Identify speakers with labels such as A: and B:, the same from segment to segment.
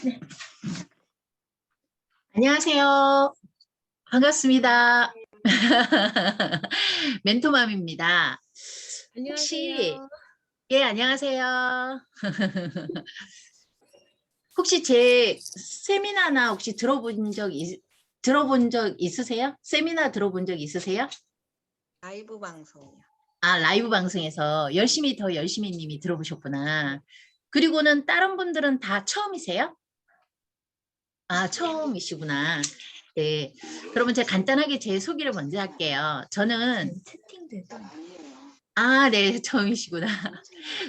A: 네. 안녕하세요. 반갑습니다. 멘토맘입니다. 혹시
B: 안녕하세요.
A: 예, 안녕하세요. 혹시 제 세미나나 혹시 들어본 적 있으세요? 세미나 들어본 적 있으세요?
B: 라이브 방송이요.
A: 아, 라이브 방송에서 더 열심히 님이 들어보셨구나. 그리고는 다른 분들은 다 처음이세요? 아, 처음이시구나. 네. 그러면 제가 간단하게 제 소개를 먼저 할게요. 저는
B: 채팅돼도
A: 아, 네, 처음이시구나.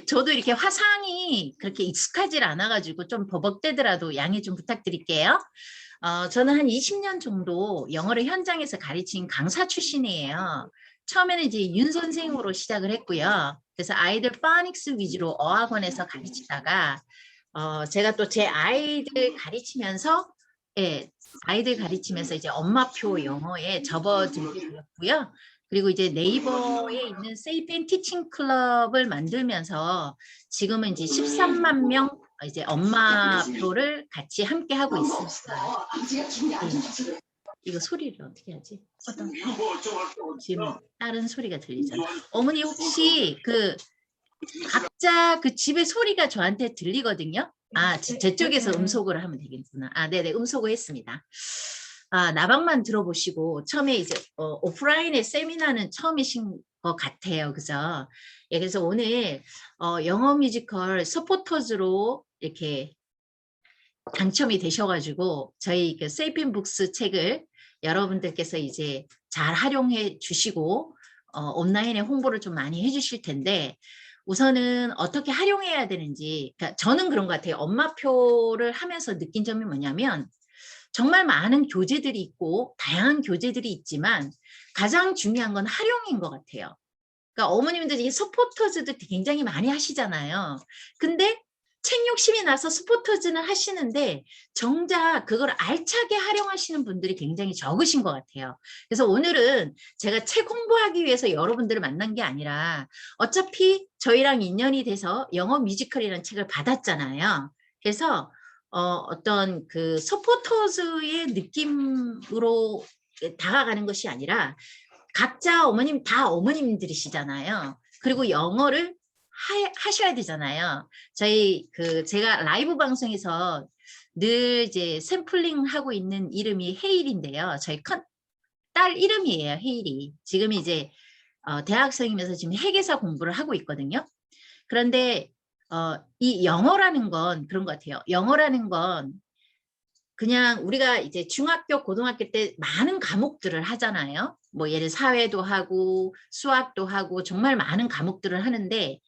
A: 저도 이렇게 화상이 그렇게 익숙하지 않아가지고 좀 버벅대더라도 양해 좀 부탁드릴게요. 저는 한 20년 정도 영어를 현장에서 가르친 강사 출신이에요. 처음에는 이제 윤 선생으로 시작을 했고요. 그래서 아이들 파닉스 위주로 어학원에서 가르치다가 제가 또 제 아이들 가르치면서 예, 아이들 가르치면서 이제 엄마표 영어에 접어들게 되었고요. 그리고 이제 네이버에 있는 세이펜 티칭 클럽을 만들면서 지금은 이제 13만 명 이제 엄마표를 같이 함께 하고 있습니다. 네. 이거 소리를 어떻게 하지? 지금 다른 소리가 들리잖아. 어머니 혹시 그 각자 그 집의 소리가 저한테 들리거든요. 아, 제 쪽에서 음소거를 하면 되겠구나. 아, 네네, 음소거 했습니다. 아, 나방만 들어보시고 처음에 이제 오프라인의 세미나는 처음이신 것 같아요. 그죠? 예, 그래서 오늘 영어 뮤지컬 서포터즈로 이렇게 당첨이 되셔가지고 저희 그 세이핀 북스 책을 여러분들께서 이제 잘 활용해 주시고 온라인에 홍보를 좀 많이 해주실 텐데 우선은 어떻게 활용해야 되는지 그러니까 저는 그런 것 같아요. 엄마표를 하면서 느낀 점이 뭐냐면 정말 많은 교재들이 있고 다양한 교재들이 있지만 가장 중요한 건 활용인 것 같아요. 그러니까 어머님들이 서포터즈도 굉장히 많이 하시잖아요. 근데 책 욕심이 나서 서포터즈는 하시는데 정작 그걸 알차게 활용하시는 분들이 굉장히 적으신 것 같아요. 그래서 오늘은 제가 책 홍보하기 위해서 여러분들을 만난 게 아니라 어차피 저희랑 인연이 돼서 영어 뮤지컬이라는 책을 받았잖아요. 그래서 어떤 그 서포터즈의 느낌으로 다가가는 것이 아니라 각자 어머님 다 어머님들이시잖아요. 그리고 영어를 하셔야 되잖아요. 제가 라이브 방송에서 늘 이제 샘플링 하고 있는 이름이 헤일인데요. 저희 딸 이름이에요. 헤일이. 지금 이제 대학생이면서 지금 회계사 공부를 하고 있거든요. 그런데 이 영어라는 건 그런 것 같아요. 영어라는 건 그냥 우리가 이제 중학교, 고등학교 때 많은 과목들을 하잖아요. 뭐 예를 사회도 하고 수학도 하고 정말 많은 과목들을 하는데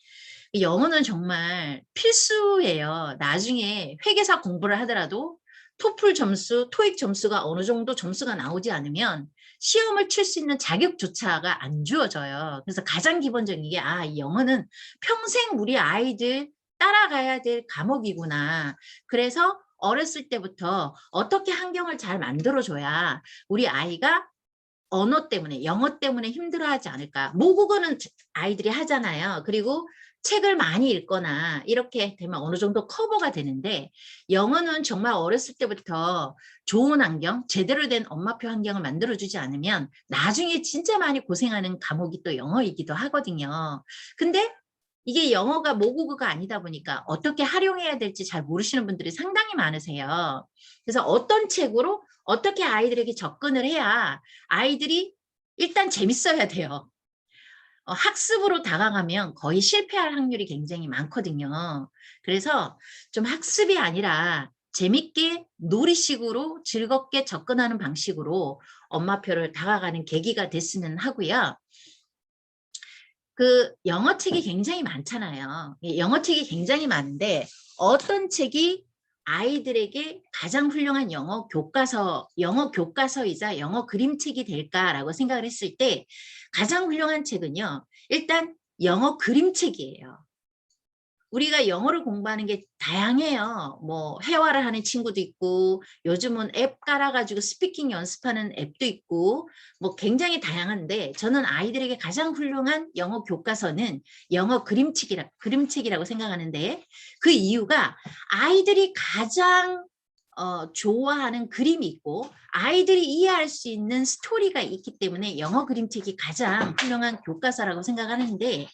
A: 영어는 정말 필수예요. 나중에 회계사 공부를 하더라도 토플 점수, 토익 점수가 어느 정도 점수가 나오지 않으면 시험을 칠 수 있는 자격조차가 안 주어져요. 그래서 가장 기본적인 게 이 영어는 평생 우리 아이들 따라가야 될 과목이구나. 그래서 어렸을 때부터 어떻게 환경을 잘 만들어줘야 우리 아이가 언어 때문에, 영어 때문에 힘들어하지 않을까. 모국어는 아이들이 하잖아요. 그리고 책을 많이 읽거나 이렇게 되면 어느 정도 커버가 되는데 영어는 정말 어렸을 때부터 좋은 환경, 제대로 된 엄마표 환경을 만들어주지 않으면 나중에 진짜 많이 고생하는 과목이 또 영어이기도 하거든요. 근데 이게 영어가 모국어가 아니다 보니까 어떻게 활용해야 될지 잘 모르시는 분들이 상당히 많으세요. 그래서 어떤 책으로 어떻게 아이들에게 접근을 해야 아이들이 일단 재밌어야 돼요. 학습으로 다가가면 거의 실패할 확률이 굉장히 많거든요. 그래서 좀 학습이 아니라 재밌게 놀이식으로 즐겁게 접근하는 방식으로 엄마표를 다가가는 계기가 됐으면 하고요. 그 영어책이 굉장히 많잖아요. 영어책이 굉장히 많은데 어떤 책이 아이들에게 가장 훌륭한 영어 교과서이자 영어 그림책이 될까라고 생각을 했을 때 가장 훌륭한 책은요. 일단 영어 그림책이에요. 우리가 영어를 공부하는 게 다양해요. 뭐 회화를 하는 친구도 있고 요즘은 앱 깔아가지고 스피킹 연습하는 앱도 있고 뭐 굉장히 다양한데 저는 아이들에게 가장 훌륭한 영어 교과서는 영어 그림책이라고 생각하는데 그 이유가 아이들이 가장 좋아하는 그림이 있고 아이들이 이해할 수 있는 스토리가 있기 때문에 영어 그림책이 가장 훌륭한 교과서라고 생각하는데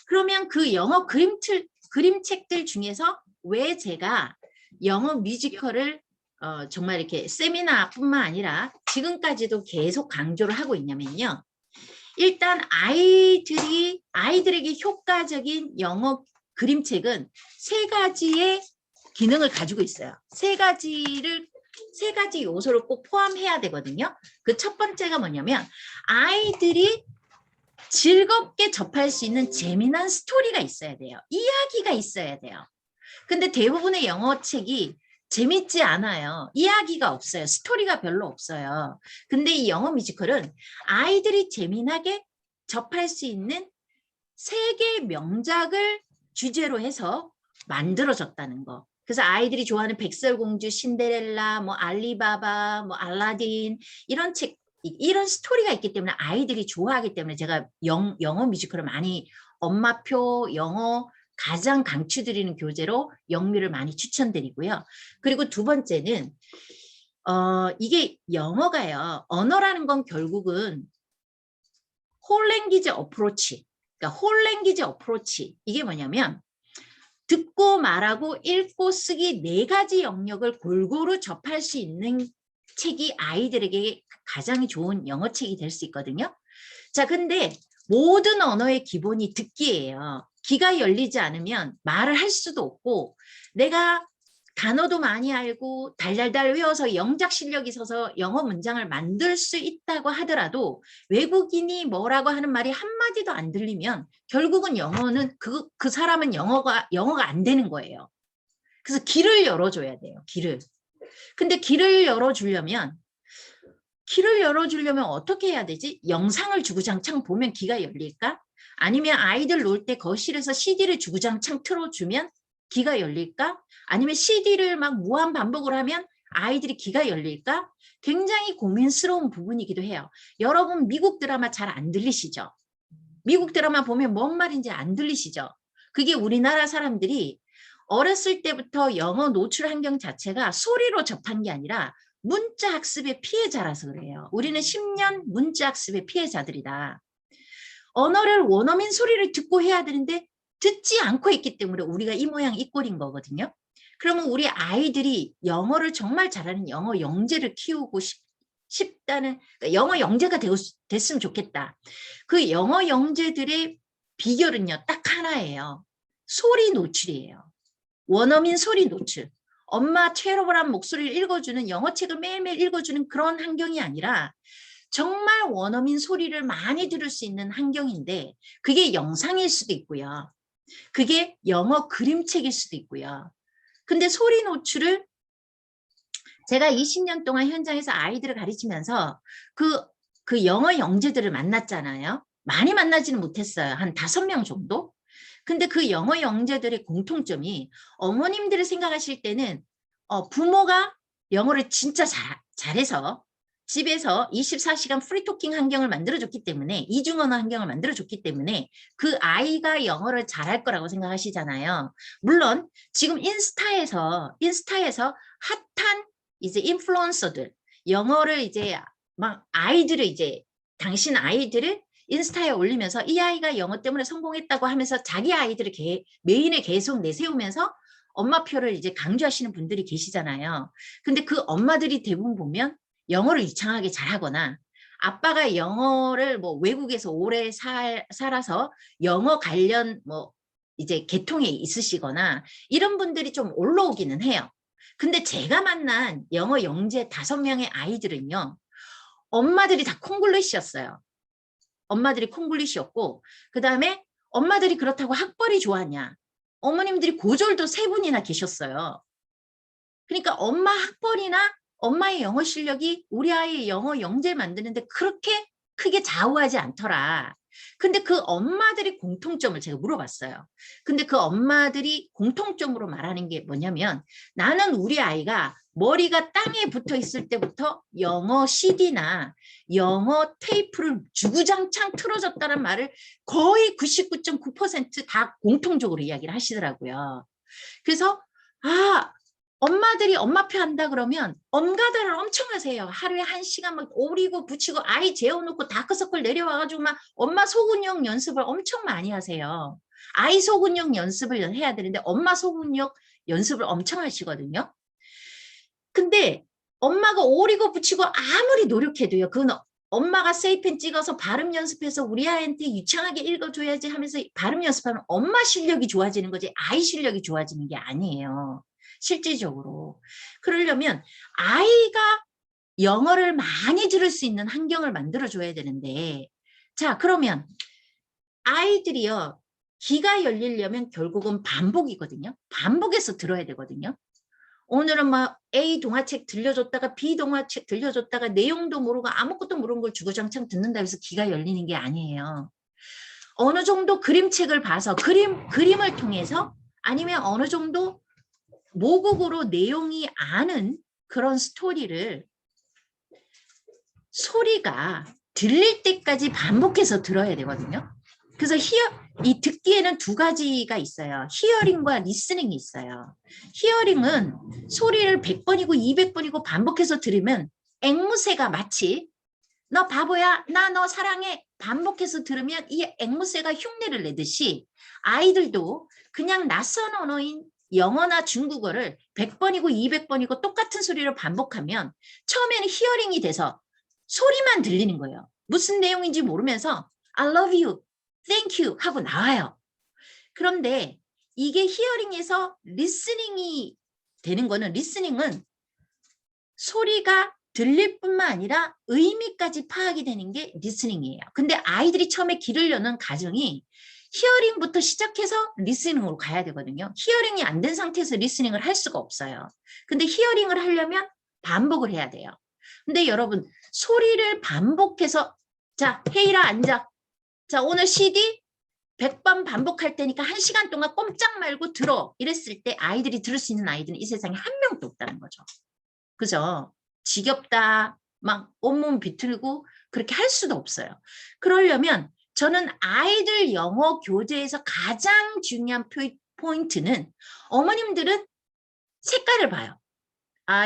A: 그러면 그 영어 그림책들 중에서 왜 제가 영어 뮤지컬을 정말 이렇게 세미나뿐만 아니라 지금까지도 계속 강조를 하고 있냐면요. 일단 아이들에게 효과적인 영어 그림책은 세 가지의 기능을 가지고 있어요. 세 가지 요소를 꼭 포함해야 되거든요. 그 첫 번째가 뭐냐면 아이들이 즐겁게 접할 수 있는 재미난 스토리가 있어야 돼요. 이야기가 있어야 돼요. 근데 대부분의 영어책이 재밌지 않아요. 이야기가 없어요. 스토리가 별로 없어요. 근데 이 영어 뮤지컬은 아이들이 재미나게 접할 수 있는 세계 명작을 주제로 해서 만들어졌다는 거. 그래서 아이들이 좋아하는 백설공주, 신데렐라, 뭐 알리바바, 뭐 알라딘 이런 스토리가 있기 때문에 아이들이 좋아하기 때문에 제가 영어 뮤지컬을 많이 엄마표 영어 가장 강추드리는 교재로 영미를 많이 추천드리고요. 그리고 두 번째는 이게 영어가요. 언어라는 건 결국은 홀랭귀지 어프로치. 그러니까 홀랭귀지 어프로치. 이게 뭐냐면 듣고 말하고 읽고 쓰기 네 가지 영역을 골고루 접할 수 있는 책이 아이들에게 가장 좋은 영어책이 될 수 있거든요. 자, 근데 모든 언어의 기본이 듣기예요. 귀가 열리지 않으면 말을 할 수도 없고 내가 단어도 많이 알고 달달달 외워서 영작 실력이 있어서 영어 문장을 만들 수 있다고 하더라도 외국인이 뭐라고 하는 말이 한마디도 안 들리면 결국은 영어는 그 사람은 영어가 안 되는 거예요. 그래서 길을 열어줘야 돼요. 길을. 근데 길을 열어주려면 어떻게 해야 되지? 영상을 주구장창 보면 귀가 열릴까? 아니면 아이들 놀 때 거실에서 CD를 주구장창 틀어주면 귀가 열릴까? 아니면 CD를 막 무한 반복을 하면 아이들이 귀가 열릴까? 굉장히 고민스러운 부분이기도 해요. 여러분 미국 드라마 잘 안 들리시죠? 미국 드라마 보면 뭔 말인지 안 들리시죠? 그게 우리나라 사람들이 어렸을 때부터 영어 노출 환경 자체가 소리로 접한 게 아니라 문자 학습의 피해자라서 그래요. 우리는 10년 문자 학습의 피해자들이다. 언어를 원어민 소리를 듣고 해야 되는데 듣지 않고 있기 때문에 우리가 이 모양 이 꼴인 거거든요. 그러면 우리 아이들이 영어를 정말 잘하는 영어 영재를 키우고 싶다는 그러니까 영어 영재가 됐으면 좋겠다. 그 영어 영재들의 비결은요. 딱 하나예요. 소리 노출이에요. 원어민 소리 노출. 엄마 트러블한 목소리를 읽어주는 영어책을 매일매일 읽어주는 그런 환경이 아니라 정말 원어민 소리를 많이 들을 수 있는 환경인데 그게 영상일 수도 있고요. 그게 영어 그림책일 수도 있고요. 근데 소리 노출을 제가 20년 동안 현장에서 아이들을 가르치면서 그 영어 영재들을 만났잖아요. 많이 만나지는 못했어요. 한 5명 정도? 근데 그 영어 영재들의 공통점이 어머님들을 생각하실 때는 부모가 영어를 진짜 잘해서 집에서 24시간 프리토킹 환경을 만들어줬기 때문에 이중언어 환경을 만들어줬기 때문에 그 아이가 영어를 잘할 거라고 생각하시잖아요. 물론 지금 인스타에서 핫한 이제 인플루언서들 영어를 이제 막 아이들을 이제 당신 아이들을 인스타에 올리면서 이 아이가 영어 때문에 성공했다고 하면서 자기 아이들을 메인에 계속 내세우면서 엄마표를 이제 강조하시는 분들이 계시잖아요. 근데 그 엄마들이 대부분 보면 영어를 유창하게 잘하거나 아빠가 영어를 뭐 외국에서 오래 살아서 영어 관련 뭐 이제 계통에 있으시거나 이런 분들이 좀 올라오기는 해요. 근데 제가 만난 영어 영재 5명의 아이들은요. 엄마들이 다 콩글리시였어요. 엄마들이 콩글리시였고 그 다음에 엄마들이 그렇다고 학벌이 좋았냐. 어머님들이 고졸도 3분이나 계셨어요. 그러니까 엄마 학벌이나 엄마의 영어 실력이 우리 아이의 영어 영재 만드는데 그렇게 크게 좌우하지 않더라. 근데 그 엄마들이 공통점을 제가 물어봤어요. 근데 그 엄마들이 공통점으로 말하는 게 뭐냐면 나는 우리 아이가 머리가 땅에 붙어 있을 때부터 영어 CD나 영어 테이프를 주구장창 틀어줬다는 말을 거의 99.9%다 공통적으로 이야기를 하시더라고요. 그래서 엄마들이 엄마표 한다 그러면 엄가다를 엄청 하세요. 하루에 1시간 막 오리고 붙이고 아이 재워놓고 다크서클 내려와가지고 막 엄마 소근육 연습을 엄청 많이 하세요. 아이 소근육 연습을 해야 되는데 엄마 소근육 연습을 엄청 하시거든요. 근데 엄마가 오리고 붙이고 아무리 노력해도요. 그건 엄마가 세이펜 찍어서 발음 연습해서 우리 아이한테 유창하게 읽어줘야지 하면서 발음 연습하면 엄마 실력이 좋아지는 거지 아이 실력이 좋아지는 게 아니에요. 실질적으로. 그러려면 아이가 영어를 많이 들을 수 있는 환경을 만들어줘야 되는데 자 그러면 아이들이요. 귀가 열리려면 결국은 반복이거든요. 반복해서 들어야 되거든요. 오늘은 막 A 동화책 들려줬다가 B 동화책 들려줬다가 내용도 모르고 아무것도 모르는 걸 주구장창 듣는다 해서 귀가 열리는 게 아니에요. 어느 정도 그림책을 봐서 그림을 통해서 아니면 어느 정도 모국어로 내용이 아는 그런 스토리를 소리가 들릴 때까지 반복해서 들어야 되거든요. 그래서 이 듣기에는 2가지가 있어요. 히어링과 리스닝이 있어요. 히어링은 소리를 100번이고 200번이고 반복해서 들으면 앵무새가 마치 너 바보야, 나 너 사랑해 반복해서 들으면 이 앵무새가 흉내를 내듯이 아이들도 그냥 낯선 언어인 영어나 중국어를 100번이고 200번이고 똑같은 소리를 반복하면 처음에는 히어링이 돼서 소리만 들리는 거예요. 무슨 내용인지 모르면서 I love you, thank you 하고 나와요. 그런데 이게 히어링에서 리스닝이 되는 거는 리스닝은 소리가 들릴 뿐만 아니라 의미까지 파악이 되는 게 리스닝이에요. 근데 아이들이 처음에 귀를 여는 과정이 히어링부터 시작해서 리스닝으로 가야 되거든요. 히어링이 안 된 상태에서 리스닝을 할 수가 없어요. 근데 히어링을 하려면 반복을 해야 돼요. 근데 여러분 소리를 반복해서 자 헤이라 앉아. 자 오늘 CD 100번 반복할 테니까 1시간 동안 꼼짝 말고 들어. 이랬을 때 아이들이 들을 수 있는 아이들은 이 세상에 한 명도 없다는 거죠. 그죠? 지겹다. 막 온몸 비틀고 그렇게 할 수도 없어요. 그러려면 저는 아이들 영어 교재에서 가장 중요한 포인트는 어머님들은 색깔을 봐요.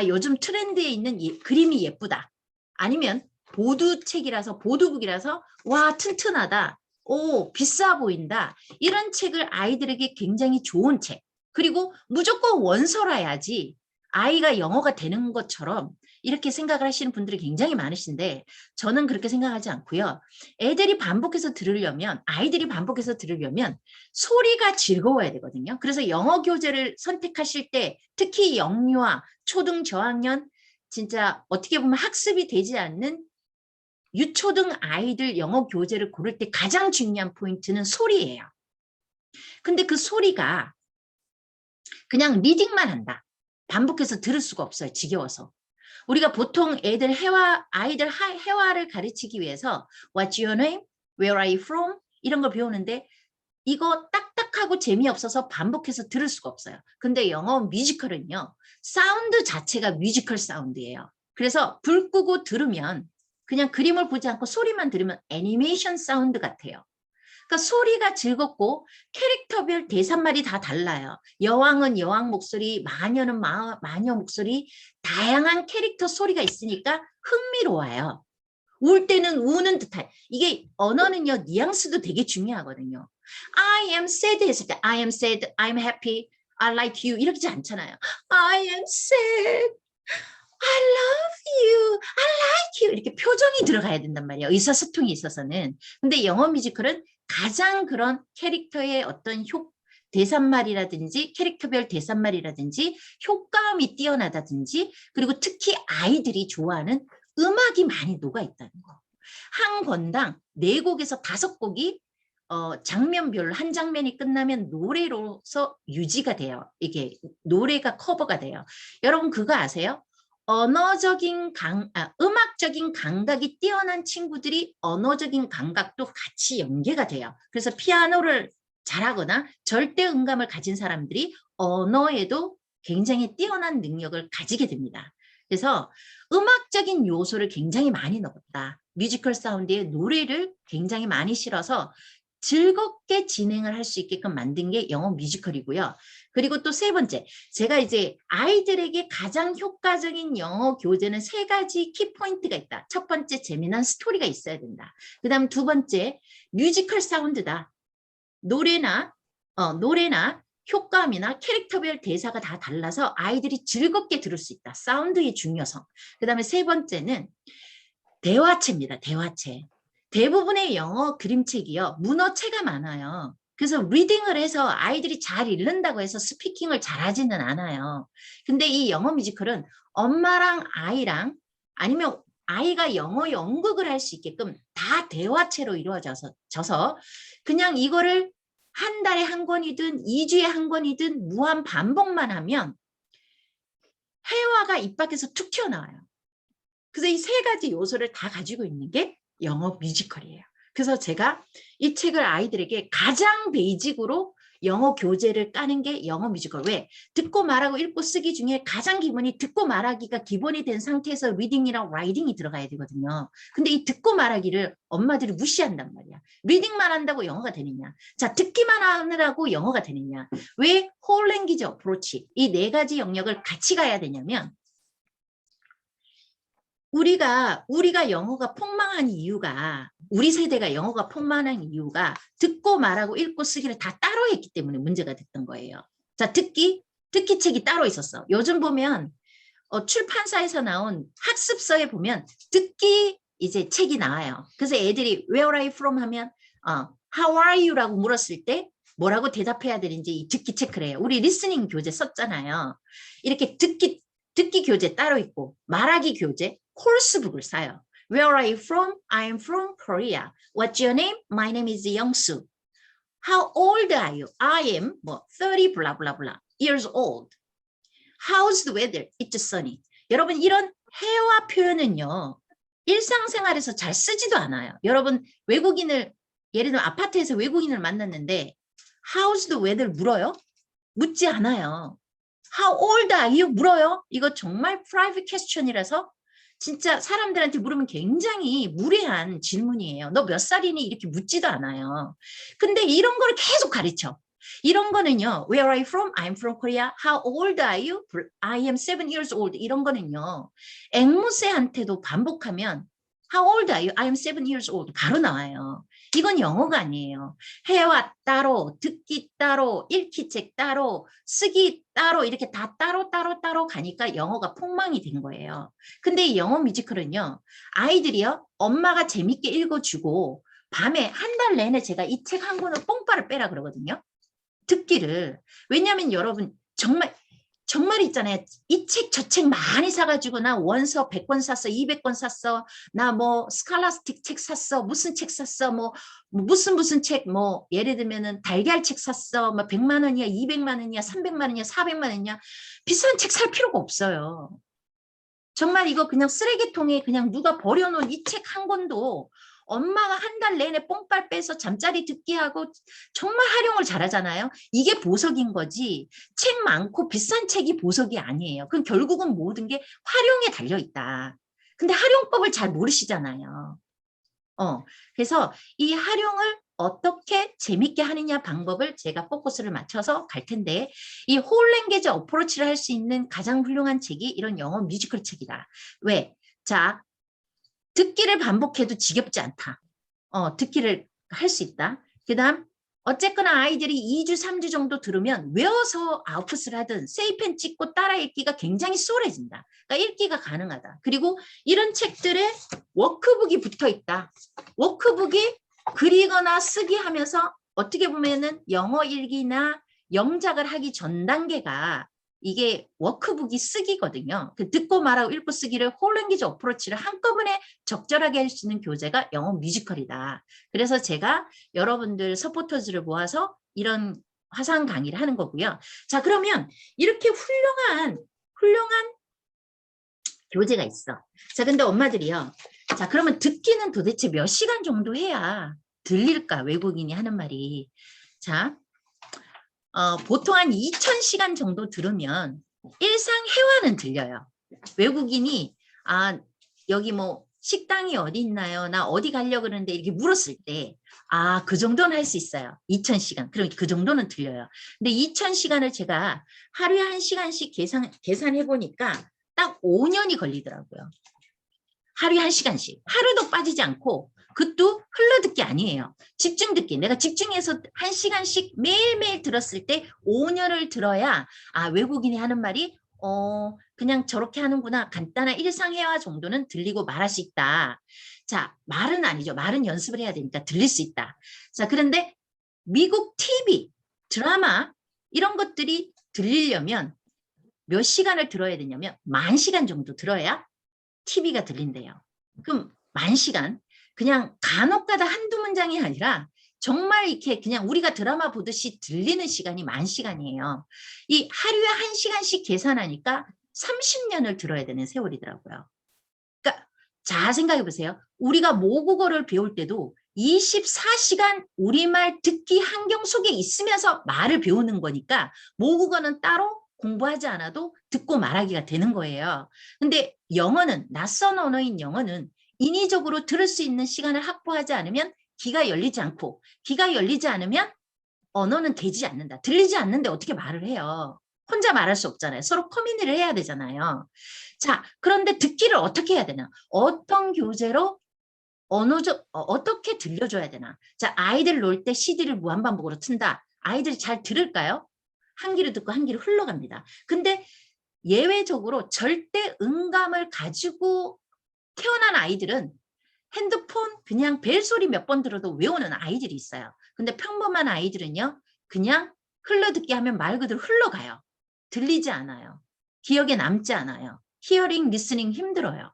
A: 요즘 트렌드에 있는 그림이 예쁘다. 아니면 보드책이라서 보드북이라서 와 튼튼하다. 오 비싸 보인다. 이런 책을 아이들에게 굉장히 좋은 책. 그리고 무조건 원서라야지 아이가 영어가 되는 것처럼 이렇게 생각을 하시는 분들이 굉장히 많으신데 저는 그렇게 생각하지 않고요. 애들이 반복해서 들으려면 아이들이 반복해서 들으려면 소리가 즐거워야 되거든요. 그래서 영어 교재를 선택하실 때 특히 영유아, 초등 저학년 진짜 어떻게 보면 학습이 되지 않는 유초등 아이들 영어 교재를 고를 때 가장 중요한 포인트는 소리예요. 근데 그 소리가 그냥 리딩만 한다. 반복해서 들을 수가 없어요. 지겨워서. 우리가 보통 아이들 회화를 가르치기 위해서 What's your name? Where are you from? 이런 걸 배우는데 이거 딱딱하고 재미없어서 반복해서 들을 수가 없어요. 근데 영어 뮤지컬은요. 사운드 자체가 뮤지컬 사운드예요. 그래서 불 끄고 들으면 그냥 그림을 보지 않고 소리만 들으면 애니메이션 사운드 같아요. 그러니까 소리가 즐겁고 캐릭터별 대사말이 다 달라요. 여왕은 여왕 목소리, 마녀는 마녀 목소리, 다양한 캐릭터 소리가 있으니까 흥미로워요. 울 때는 우는 듯한 이게 언어는요 뉘앙스도 되게 중요하거든요. I am sad 했을 때 I am sad, I'm happy, I like you 이렇게 않잖아요. I am sad, I love you, I like you 이렇게 표정이 들어가야 된단 말이에요. 의사소통이 있어서는. 근데 영어 뮤지컬은 가장 그런 캐릭터의 어떤 대사말이라든지 캐릭터별 대사말이라든지 효과음이 뛰어나다든지 그리고 특히 아이들이 좋아하는 음악이 많이 녹아있다는 거. 한 권당 4곡에서 5곡이 장면별로 한 장면이 끝나면 노래로서 유지가 돼요. 이게 노래가 커버가 돼요. 여러분 그거 아세요? 음악적인 감각이 뛰어난 친구들이 언어적인 감각도 같이 연계가 돼요. 그래서 피아노를 잘하거나 절대 음감을 가진 사람들이 언어에도 굉장히 뛰어난 능력을 가지게 됩니다. 그래서 음악적인 요소를 굉장히 많이 넣었다. 뮤지컬 사운드에 노래를 굉장히 많이 실어서 즐겁게 진행을 할 수 있게끔 만든 게 영어 뮤지컬이고요. 그리고 또 세 번째, 제가 이제 아이들에게 가장 효과적인 영어 교재는 세 가지 키포인트가 있다. 첫 번째, 재미난 스토리가 있어야 된다. 그 다음 두 번째, 뮤지컬 사운드다. 노래나 효과음이나 캐릭터별 대사가 다 달라서 아이들이 즐겁게 들을 수 있다. 사운드의 중요성. 그 다음에 세 번째는 대화체입니다. 대화체. 대부분의 영어 그림책이요. 문어체가 많아요. 그래서 리딩을 해서 아이들이 잘 읽는다고 해서 스피킹을 잘하지는 않아요. 근데 이 영어 뮤지컬은 엄마랑 아이랑 아니면 아이가 영어 연극을 할 수 있게끔 다 대화체로 이루어져서 그냥 이거를 한 달에 한 권이든 2주에 한 권이든 무한 반복만 하면 회화가 입 밖에서 툭 튀어나와요. 그래서 이 세 가지 요소를 다 가지고 있는 게 영어 뮤지컬이에요. 그래서 제가 이 책을 아이들에게 가장 베이직으로 영어 교재를 까는 게 영어 뮤지컬. 왜? 듣고 말하고 읽고 쓰기 중에 가장 기본이 듣고 말하기가 기본이 된 상태에서 리딩이랑 라이딩이 들어가야 되거든요. 근데 이 듣고 말하기를 엄마들이 무시한단 말이야. 리딩만 한다고 영어가 되느냐. 자, 듣기만 하느라고 영어가 되느냐. 왜 홀 랭귀지 어프로치 이 네 가지 영역을 같이 가야 되냐면 우리가 영어가 폭망한 이유가 우리 세대가 영어가 폭망한 이유가 듣고 말하고 읽고 쓰기를 다 따로 했기 때문에 문제가 됐던 거예요. 자, 듣기 책이 따로 있었어. 요즘 보면 출판사에서 나온 학습서에 보면 듣기 이제 책이 나와요. 그래서 애들이 Where are you from 하면 How are you라고 물었을 때 뭐라고 대답해야 되는지 이 듣기 체크를 해요. 우리 리스닝 교재 썼잖아요. 이렇게 듣기 교재 따로 있고 말하기 교재 코र्스북을 사요. Where are you from? I'm from Korea. What's your name? My name is Youngsu. How old are you? I am 30 blah blah blah years old. How's the weather? It's sunny. 여러분 이런 회화 표현은요. 일상생활에서 잘 쓰지도 않아요. 여러분 외국인을 예를 들면 아파트에서 외국인을 만났는데 How's the weather 물어요? 묻지 않아요. How old are you? 물어요. 이거 정말 private question이라서 진짜 사람들한테 물으면 굉장히 무례한 질문이에요. 너 몇 살이니? 이렇게 묻지도 않아요. 근데 이런 거를 계속 가르쳐. 이런 거는요. Where are you from? I'm from Korea. How old are you? I am 7 years old. 이런 거는요. 앵무새한테도 반복하면 How old are you? I am 7 years old. 바로 나와요. 이건 영어가 아니에요. 회화 따로, 듣기 따로, 읽기 책 따로, 쓰기 따로 이렇게 다 따로 가니까 영어가 폭망이 된 거예요. 근데 이 영어 뮤지컬은요. 아이들이요. 엄마가 재밌게 읽어주고 밤에 한 달 내내 제가 이 책 한 권을 뽕빠를 빼라 그러거든요. 듣기를. 왜냐하면 여러분 정말 있잖아요. 이 책 저 책 많이 사가지고 나 원서 100권 샀어. 200권 샀어. 나 스칼라스틱 책 샀어. 무슨 책 샀어. 무슨 책 예를 들면은 달걀 책 샀어. 100만 원이야. 200만 원이야. 300만 원이야. 400만 원이야. 비싼 책 살 필요가 없어요. 정말 이거 그냥 쓰레기통에 그냥 누가 버려놓은 이 책 한 권도 엄마가 한 달 내내 뽕빨 빼서 잠자리 듣기 하고 정말 활용을 잘하잖아요. 이게 보석인 거지 책 많고 비싼 책이 보석이 아니에요. 그럼 결국은 모든 게 활용에 달려있다. 근데 활용법을 잘 모르시잖아요. 그래서 이 활용을 어떻게 재밌게 하느냐 방법을 제가 포커스를 맞춰서 갈 텐데 이 홀랭귀지 어프로치를 할 수 있는 가장 훌륭한 책이 이런 영어 뮤지컬 책이다. 왜? 자, 듣기를 반복해도 지겹지 않다. 듣기를 할 수 있다. 그 다음 어쨌거나 아이들이 2주, 3주 정도 들으면 외워서 아웃풋을 하든 세이펜 찍고 따라 읽기가 굉장히 수월해진다. 그러니까 읽기가 가능하다. 그리고 이런 책들에 워크북이 붙어 있다. 워크북이 그리거나 쓰기 하면서 어떻게 보면은 영어 읽기나 영작을 하기 전 단계가 이게 워크북이 쓰기거든요. 그 듣고 말하고 읽고 쓰기를 홀랭귀지 어프로치를 한꺼번에 적절하게 할 수 있는 교재가 영어 뮤지컬이다. 그래서 제가 여러분들 서포터즈를 모아서 이런 화상 강의를 하는 거고요. 자, 그러면 이렇게 훌륭한 교재가 있어. 자, 근데 엄마들이요. 자, 그러면 듣기는 도대체 몇 시간 정도 해야 들릴까? 외국인이 하는 말이. 자, 보통 한 2000시간 정도 들으면 일상회화는 들려요. 외국인이 여기 뭐 식당이 어디 있나요? 나 어디 가려고 그러는데 이렇게 물었을 때 그 정도는 할 수 있어요. 2000시간. 그럼 그 정도는 들려요. 근데 2000시간을 제가 하루에 1시간씩 계산해 보니까 딱 5년이 걸리더라고요. 하루에 1시간씩. 하루도 빠지지 않고 그것도 흘러듣기 아니에요. 집중 듣기. 내가 집중해서 1시간씩 매일매일 들었을 때 5년을 들어야 외국인이 하는 말이 그냥 저렇게 하는구나. 간단한 일상회화 정도는 들리고 말할 수 있다. 자, 말은 아니죠. 말은 연습을 해야 되니까 들릴 수 있다. 자, 그런데 미국 TV, 드라마 이런 것들이 들리려면 몇 시간을 들어야 되냐면 10,000시간 정도 들어야 TV가 들린대요. 그럼 10,000시간 그냥 간혹가다 한두 문장이 아니라 정말 이렇게 그냥 우리가 드라마 보듯이 들리는 시간이 10,000시간이에요. 이 하루에 1시간씩 계산하니까 30년을 들어야 되는 세월이더라고요. 그러니까 자 생각해 보세요. 우리가 모국어를 배울 때도 24시간 우리말 듣기 환경 속에 있으면서 말을 배우는 거니까 모국어는 따로 공부하지 않아도 듣고 말하기가 되는 거예요. 근데 영어는 낯선 언어인 영어는 인위적으로 들을 수 있는 시간을 확보하지 않으면 귀가 열리지 않고 귀가 열리지 않으면 언어는 되지 않는다. 들리지 않는데 어떻게 말을 해요. 혼자 말할 수 없잖아요. 서로 커뮤니를 해야 되잖아요. 자, 그런데 듣기를 어떻게 해야 되나? 어떤 교재로 어떻게 들려줘야 되나? 자, 아이들 놀 때 CD를 무한반복으로 튼다. 아이들이 잘 들을까요? 한 귀로 듣고 한 귀로 흘러갑니다. 근데 예외적으로 절대 음감을 가지고 태어난 아이들은 핸드폰 그냥 벨소리 몇 번 들어도 외우는 아이들이 있어요. 근데 평범한 아이들은요. 그냥 흘러듣기 하면 말 그대로 흘러가요. 들리지 않아요. 기억에 남지 않아요. 히어링, 리스닝 힘들어요.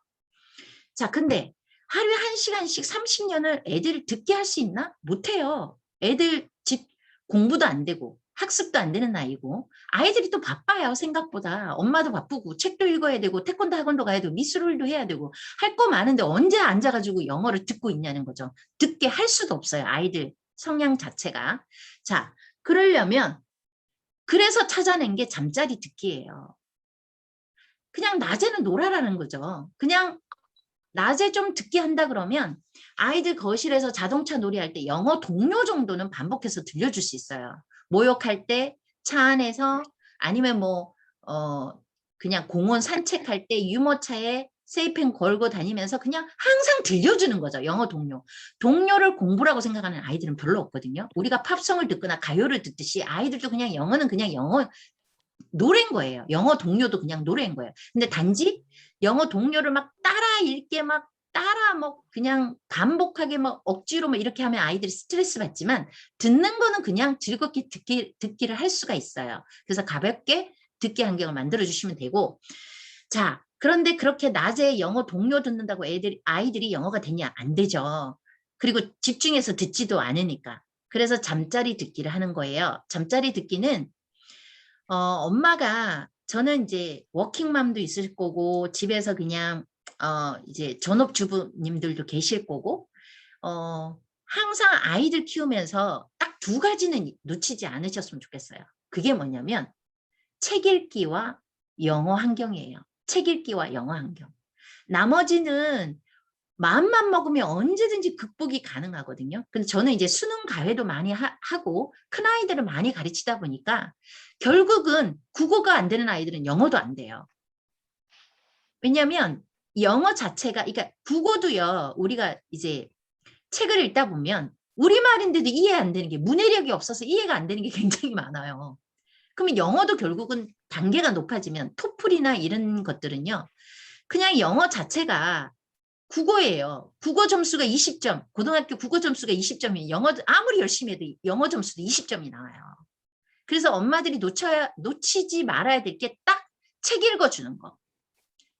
A: 자, 근데 하루에 1시간씩 30년을 애들 듣게 할 수 있나? 못해요. 애들 집 공부도 안 되고 학습도 안 되는 나이고 아이들이 또 바빠요. 생각보다. 엄마도 바쁘고 책도 읽어야 되고 태권도 학원도 가야 되고 미술도 해야 되고 할 거 많은데 언제 앉아가지고 영어를 듣고 있냐는 거죠. 듣게 할 수도 없어요. 아이들 성향 자체가. 자, 그러려면 그래서 찾아낸 게 잠자리 듣기예요. 그냥 낮에는 놀아라는 거죠. 그냥 낮에 좀 듣게 한다 그러면 아이들 거실에서 자동차 놀이할 때 영어 동요 정도는 반복해서 들려줄 수 있어요. 목욕할 때, 차 안에서 아니면 그냥 공원 산책할 때 유모차에 세이펜 걸고 다니면서 그냥 항상 들려주는 거죠. 영어 동요. 동요를 공부라고 생각하는 아이들은 별로 없거든요. 우리가 팝송을 듣거나 가요를 듣듯이 아이들도 그냥 영어는 그냥 영어 노래인 거예요. 영어 동요도 그냥 노래인 거예요. 근데 단지 영어 동요를 막 따라 읽게 막 따라 뭐 그냥 반복하게 뭐 억지로 뭐 이렇게 하면 아이들이 스트레스 받지만 듣는 거는 그냥 즐겁게 듣기를 할 수가 있어요. 그래서 가볍게 듣기 환경을 만들어 주시면 되고 자 그런데 그렇게 낮에 영어 동요 듣는다고 아이들이 영어가 되냐 안 되죠. 그리고 집중해서 듣지도 않으니까. 그래서 잠자리 듣기를 하는 거예요. 잠자리 듣기는 엄마가 저는 이제 워킹맘도 있을 거고 집에서 그냥 이제 전업주부님들도 계실 거고 항상 아이들 키우면서 딱 두 가지는 놓치지 않으셨으면 좋겠어요. 그게 뭐냐면 책 읽기와 영어 환경이에요. 책 읽기와 영어 환경. 나머지는 마음만 먹으면 언제든지 극복이 가능하거든요. 근데 저는 이제 수능 가해도 많이 하고 큰아이들을 많이 가르치다 보니까 결국은 국어가 안 되는 아이들은 영어도 안 돼요. 왜냐하면 영어 자체가 그러니까 국어도요. 우리가 이제 책을 읽다 보면 우리말인데도 이해 안 되는 게 문해력이 없어서 이해가 안 되는 게 굉장히 많아요. 그러면 영어도 결국은 단계가 높아지면 토플이나 이런 것들은요. 그냥 영어 자체가 국어예요. 국어 점수가 20점, 고등학교 국어 점수가 20점이면 영어 아무리 열심히 해도 영어 점수도 20점이 나와요. 그래서 엄마들이 놓치지 말아야 될 게 딱 책 읽어주는 거.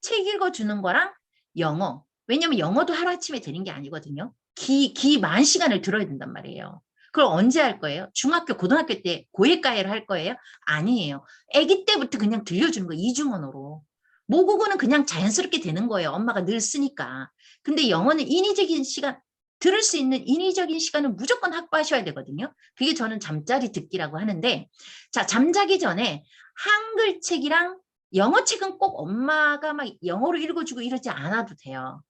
A: 책 읽어주는 거랑 영어. 왜냐면 영어도 하루아침에 되는 게 아니거든요. 기 10,000시간을 들어야 된단 말이에요. 그걸 언제 할 거예요? 중학교, 고등학교 때 고액가해를 할 거예요? 아니에요. 아기 때부터 그냥 들려주는 거 이중언어로. 모국어는 그냥 자연스럽게 되는 거예요. 엄마가 늘 쓰니까. 근데 영어는 인위적인 시간, 들을 수 있는 인위적인 시간은 무조건 확보하셔야 되거든요. 그게 저는 잠자리 듣기라고 하는데, 자, 잠자기 전에 한글 책이랑 영어 책은 꼭 엄마가 막 영어로 읽어주고 이러지 않아도 돼요.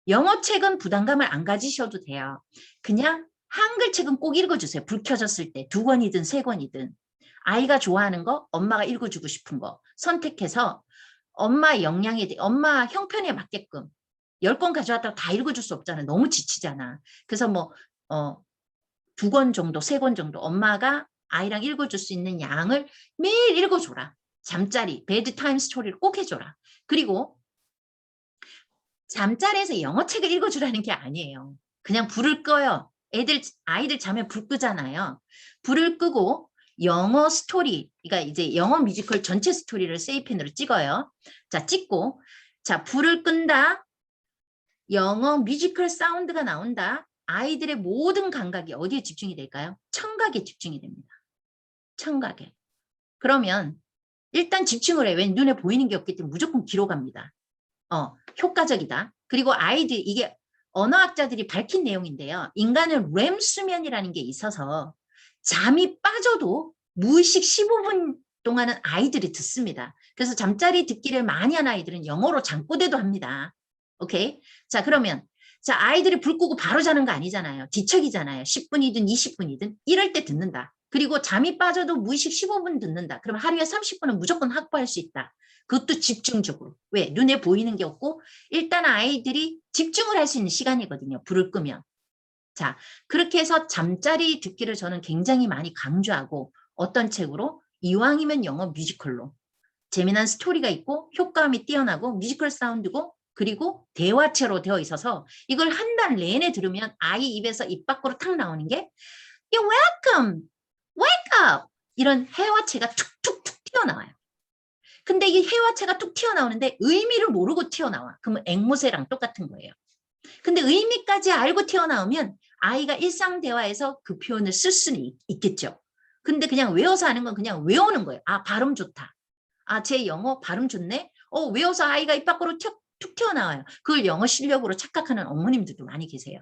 A: 영어 책은 부담감을 안 가지셔도 돼요. 그냥 한글 책은 꼭 읽어주세요. 불 켜졌을 때 2권이든 3권이든. 아이가 좋아하는 거, 엄마가 읽어주고 싶은 거 선택해서 엄마 역량에 대해, 엄마 형편에 맞게끔 10권 가져왔다고 다 읽어줄 수 없잖아. 너무 지치잖아. 그래서 뭐 2권 정도, 3권 정도 엄마가 아이랑 읽어줄 수 있는 양을 매일 읽어줘라. 잠자리, 베드타임 스토리를 꼭 해줘라. 그리고 잠자리에서 영어책을 읽어주라는 게 아니에요. 그냥 불을 꺼요. 아이들 자면 불 끄잖아요. 불을 끄고 영어 스토리, 그러니까 이제 영어 뮤지컬 전체 스토리를 세이펜으로 찍어요. 자, 찍고, 자, 불을 끈다. 영어 뮤지컬 사운드가 나온다. 아이들의 모든 감각이 어디에 집중이 될까요? 청각에 집중이 됩니다. 청각에. 그러면 일단 집중을 해. 왜 눈에 보이는 게 없기 때문에 무조건 귀로 갑니다. 효과적이다. 그리고 아이들, 이게 언어학자들이 밝힌 내용인데요. 인간은 렘 수면이라는 게 있어서 잠이 빠져도 무의식 15분 동안은 아이들이 듣습니다. 그래서 잠자리 듣기를 많이 하는 아이들은 영어로 잠꼬대도 합니다. 오케이? 자, 그러면 자, 아이들이 불 끄고 바로 자는 거 아니잖아요. 뒤척이잖아요. 10분이든 20분이든 이럴 때 듣는다. 그리고 잠이 빠져도 무의식 15분 듣는다. 그럼 하루에 30분은 무조건 확보할 수 있다. 그것도 집중적으로. 왜? 눈에 보이는 게 없고 일단 아이들이 집중을 할 수 있는 시간이거든요. 불을 끄면. 자, 그렇게 해서 잠자리 듣기를 저는 굉장히 많이 강조하고 어떤 책으로? 이왕이면 영어 뮤지컬로. 재미난 스토리가 있고 효과음이 뛰어나고 뮤지컬 사운드고 그리고 대화체로 되어 있어서 이걸 한 달 내내 들으면 아이 입에서 입 밖으로 탁 나오는 게 You're welcome, wake up 이런 해화체가 툭툭툭 튀어나와요. 근데 이 해화체가 툭 튀어나오는데 의미를 모르고 튀어나와. 그러면 앵무새랑 똑같은 거예요. 근데 의미까지 알고 튀어나오면 아이가 일상 대화에서 그 표현을 쓸 수는 있겠죠. 근데 그냥 외워서 하는 건 그냥 외우는 거예요. 아, 발음 좋다. 아, 제 영어 발음 좋네. 외워서 아이가 입 밖으로 툭 튀어나와요. 그걸 영어 실력으로 착각하는 어머님들도 많이 계세요.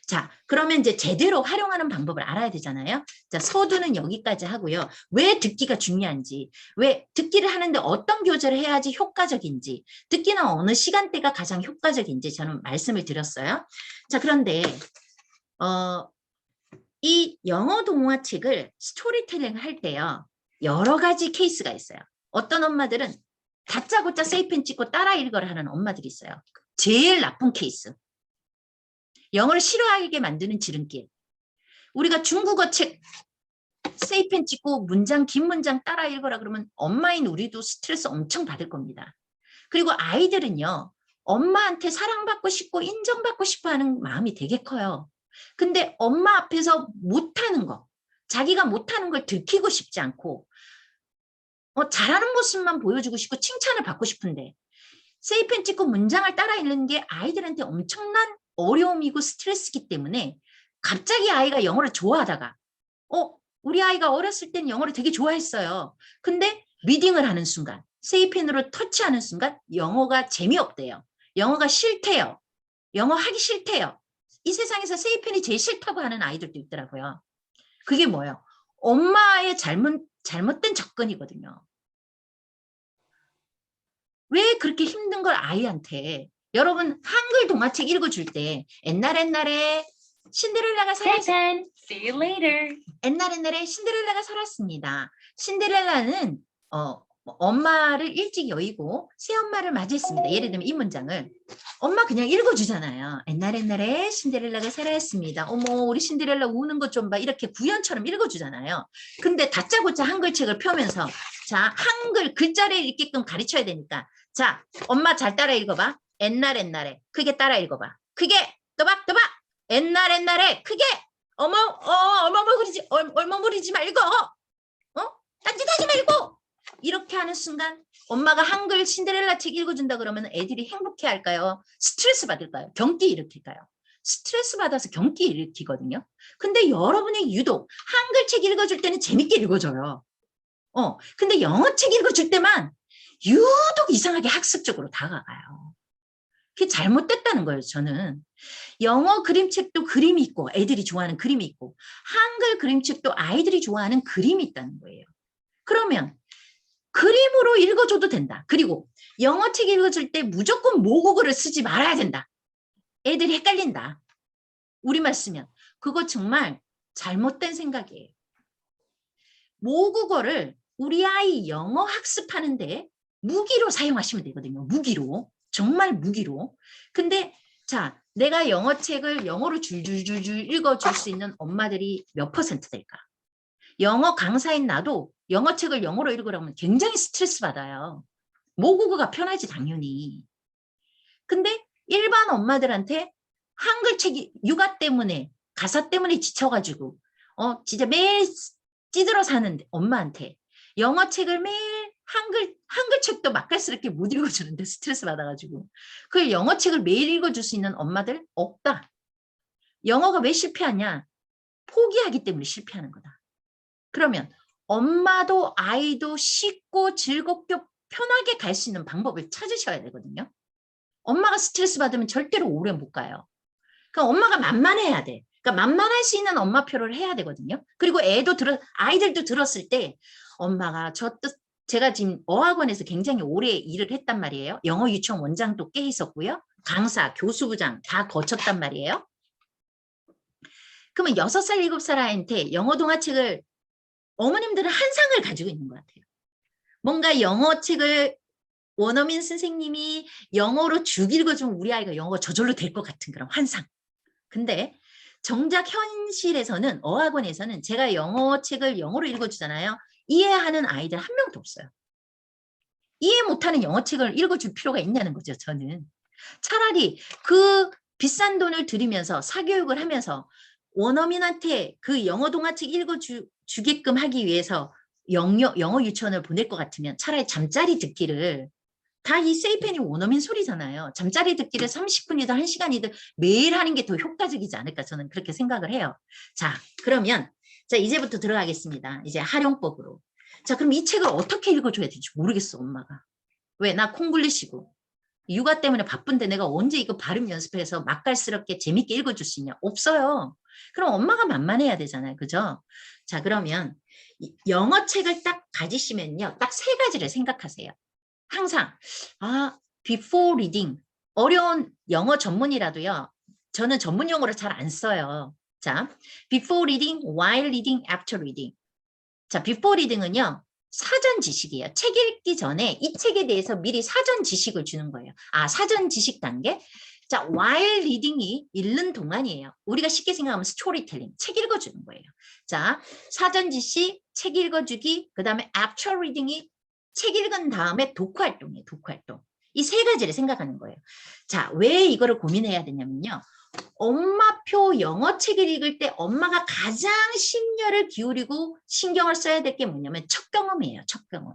A: 자, 그러면 이제 제대로 활용하는 방법을 알아야 되잖아요. 자, 서두는 여기까지 하고요. 왜 듣기가 중요한지, 왜 듣기를 하는데 어떤 교재를 해야지 효과적인지, 듣기는 어느 시간대가 가장 효과적인지 저는 말씀을 드렸어요. 자, 그런데 이 영어 동화책을 스토리텔링 할 때요. 여러 가지 케이스가 있어요. 어떤 엄마들은 다짜고짜 세이펜 찍고 따라 읽어라 하는 엄마들이 있어요. 제일 나쁜 케이스. 영어를 싫어하게 만드는 지름길. 우리가 중국어 책 세이펜 찍고 긴 문장 따라 읽어라 그러면 엄마인 우리도 스트레스 엄청 받을 겁니다. 그리고 아이들은요. 엄마한테 사랑받고 싶고 인정받고 싶어 하는 마음이 되게 커요. 근데 엄마 앞에서 못하는 거, 자기가 못하는 걸 들키고 싶지 않고 잘하는 모습만 보여주고 싶고 칭찬을 받고 싶은데 세이펜 찍고 문장을 따라 읽는 게 아이들한테 엄청난 어려움이고 스트레스이기 때문에 갑자기 아이가 영어를 좋아하다가 우리 아이가 어렸을 때는 영어를 되게 좋아했어요. 근데 리딩을 하는 순간 세이펜으로 터치하는 순간 영어가 재미없대요. 영어가 싫대요. 영어 하기 싫대요. 이 세상에서 세이펜이 제일 싫다고 하는 아이들도 있더라고요. 그게 뭐예요? 엄마의 잘못된 접근이거든요. 왜 그렇게 힘든 걸 아이한테 여러분 한글 동화책 읽어줄 때 옛날에 신데렐라가 살았습니다.
C: See you later.
A: 옛날에 신데렐라가 살았습니다. 신데렐라는 엄마를 일찍 여의고 새엄마를 맞이했습니다. 예를 들면 이 문장을 엄마 그냥 읽어주잖아요. 옛날에 신데렐라가 살았습니다. 어머 우리 신데렐라 우는 것 좀 봐. 이렇게 구연처럼 읽어주잖아요. 근데 다짜고짜 한글책을 펴면서 자 한글 글자를 읽게끔 가르쳐야 되니까 자 엄마 잘 따라 읽어봐. 옛날에 크게 따라 읽어봐. 크게 또박 옛날에 크게 얼머무리지 말고 딴짓하지 말고 이렇게 하는 순간 엄마가 한글 신데렐라 책 읽어준다 그러면 애들이 행복해할까요? 스트레스 받을까요? 경기 일으킬까요? 스트레스 받아서 경기 일으키거든요. 근데 여러분이 유독 한글 책 읽어줄 때는 재밌게 읽어줘요. 근데 영어 책 읽어줄 때만 유독 이상하게 학습적으로 다가가요. 그게 잘못됐다는 거예요, 저는. 영어 그림책도 그림이 있고 애들이 좋아하는 그림이 있고 한글 그림책도 아이들이 좋아하는 그림이 있다는 거예요. 그러면 그림으로 읽어줘도 된다. 그리고 영어책 읽어줄 때 무조건 모국어를 쓰지 말아야 된다. 애들이 헷갈린다. 우리말 쓰면. 그거 정말 잘못된 생각이에요. 모국어를 우리 아이 영어 학습하는데 무기로 사용하시면 되거든요. 무기로. 정말 무기로. 근데 자, 내가 영어책을 영어로 줄줄줄줄 읽어줄 수 있는 엄마들이 몇 퍼센트 될까? 영어 강사인 나도 영어책을 영어로 읽으라면 굉장히 스트레스 받아요. 모국어가 편하지 당연히. 근데 일반 엄마들한테 한글 책이 육아 때문에 가사 때문에 지쳐가지고 진짜 매일 찌들어 사는 엄마한테 영어책을 매일 한글책도 맛깔스럽게 못 읽어주는데 스트레스 받아가지고 그 영어책을 매일 읽어줄 수 있는 엄마들 없다. 영어가 왜 실패하냐? 포기하기 때문에 실패하는 거다. 그러면 엄마도 아이도 쉽고 즐겁게 편하게 갈 수 있는 방법을 찾으셔야 되거든요. 엄마가 스트레스 받으면 절대로 오래 못 가요. 그러니까 엄마가 만만해야 돼. 그러니까 만만할 수 있는 엄마표를 해야 되거든요. 그리고 아이들도 들었을 때 엄마가 제가 지금 어학원에서 굉장히 오래 일을 했단 말이에요. 영어 유치원 원장도 꽤 있었고요. 강사, 교수부장 다 거쳤단 말이에요. 그러면 6살, 7살 아이한테 영어 동화책을 어머님들은 한 상을 가지고 있는 것 같아요. 뭔가 영어책을 원어민 선생님이 영어로 쭉 읽어주면 우리 아이가 영어가 저절로 될 것 같은 그런 환상. 근데 정작 현실에서는 어학원에서는 제가 영어책을 영어로 읽어주잖아요. 이해하는 아이들 한 명도 없어요. 이해 못하는 영어책을 읽어줄 필요가 있냐는 거죠. 저는. 차라리 그 비싼 돈을 들이면서 사교육을 하면서 원어민한테 그 영어 동화책 읽어주게끔 하기 위해서 영어 유치원을 보낼 것 같으면 차라리 잠자리 듣기를 다 이 세이펜이 원어민 소리잖아요. 잠자리 듣기를 30분이든 1시간이든 매일 하는 게 더 효과적이지 않을까 저는 그렇게 생각을 해요. 자, 그러면 자 이제부터 들어가겠습니다. 이제 활용법으로. 자, 그럼 이 책을 어떻게 읽어줘야 될지 모르겠어, 엄마가. 왜? 나 콩글리시고. 육아 때문에 바쁜데 내가 언제 이거 발음 연습해서 맛깔스럽게 재밌게 읽어줄 수 있냐? 없어요. 그럼 엄마가 만만해야 되잖아요. 그죠? 자, 그러면 영어책을 딱 가지시면요. 딱 3가지를 생각하세요. 항상 before reading 어려운 영어 전문이라도요. 저는 전문 용어를 잘 안 써요. 자, before reading, while reading, after reading. 자, before reading은요. 사전 지식이에요. 책 읽기 전에 이 책에 대해서 미리 사전 지식을 주는 거예요. 사전 지식 단계. 자, while reading이 읽는 동안이에요. 우리가 쉽게 생각하면 스토리텔링, 책 읽어주는 거예요. 자, 사전 지식, 책 읽어주기, 그 다음에 after reading이 책 읽은 다음에 독후활동이에요. 독후활동. 이 3가지를 생각하는 거예요. 자, 왜 이거를 고민해야 되냐면요. 엄마표 영어책을 읽을 때 엄마가 가장 심려를 기울이고 신경을 써야 될 게 뭐냐면 첫 경험이에요. 첫 경험.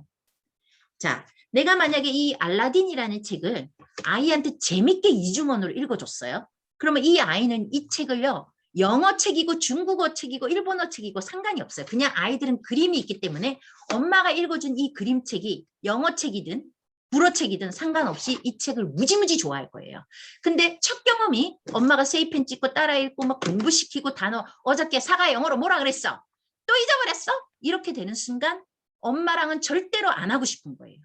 A: 자, 내가 만약에 이 알라딘이라는 책을 아이한테 재밌게 이중언어로 읽어줬어요. 그러면 이 아이는 이 책을요. 영어 책이고 중국어 책이고 일본어 책이고 상관이 없어요. 그냥 아이들은 그림이 있기 때문에 엄마가 읽어준 이 그림책이 영어 책이든 불어책이든 상관없이 이 책을 무지무지 좋아할 거예요. 근데 첫 경험이 엄마가 세이펜 찍고 따라 읽고 막 공부시키고 단어 어저께 사과 영어로 뭐라 그랬어? 또 잊어버렸어? 이렇게 되는 순간 엄마랑은 절대로 안 하고 싶은 거예요.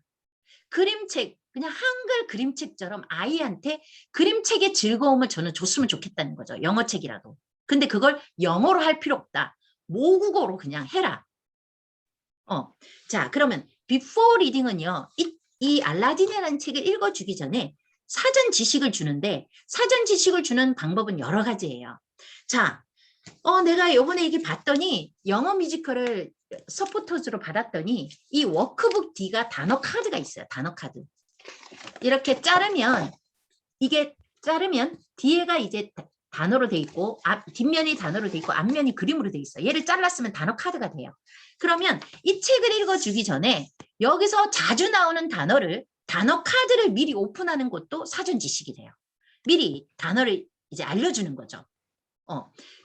A: 그림책, 그냥 한글 그림책처럼 아이한테 그림책의 즐거움을 저는 줬으면 좋겠다는 거죠. 영어책이라도. 근데 그걸 영어로 할 필요 없다. 모국어로 그냥 해라. 자, 그러면 before reading은요. 이 알라딘이라는 책을 읽어주기 전에 사전 지식을 주는데 사전 지식을 주는 방법은 여러 가지예요. 자, 내가 요번에 이게 봤더니 영어 뮤지컬을 서포터즈로 받았더니 이 워크북 D가 단어 카드가 있어요. 단어 카드. 이렇게 자르면 뒤에가 이제 단어로 돼 있고 뒷면이 단어로 돼 있고 앞면이 그림으로 돼 있어요. 얘를 잘랐으면 단어 카드가 돼요. 그러면 이 책을 읽어주기 전에 여기서 자주 나오는 단어 카드를 미리 오픈하는 것도 사전 지식이 돼요. 미리 단어를 이제 알려주는 거죠.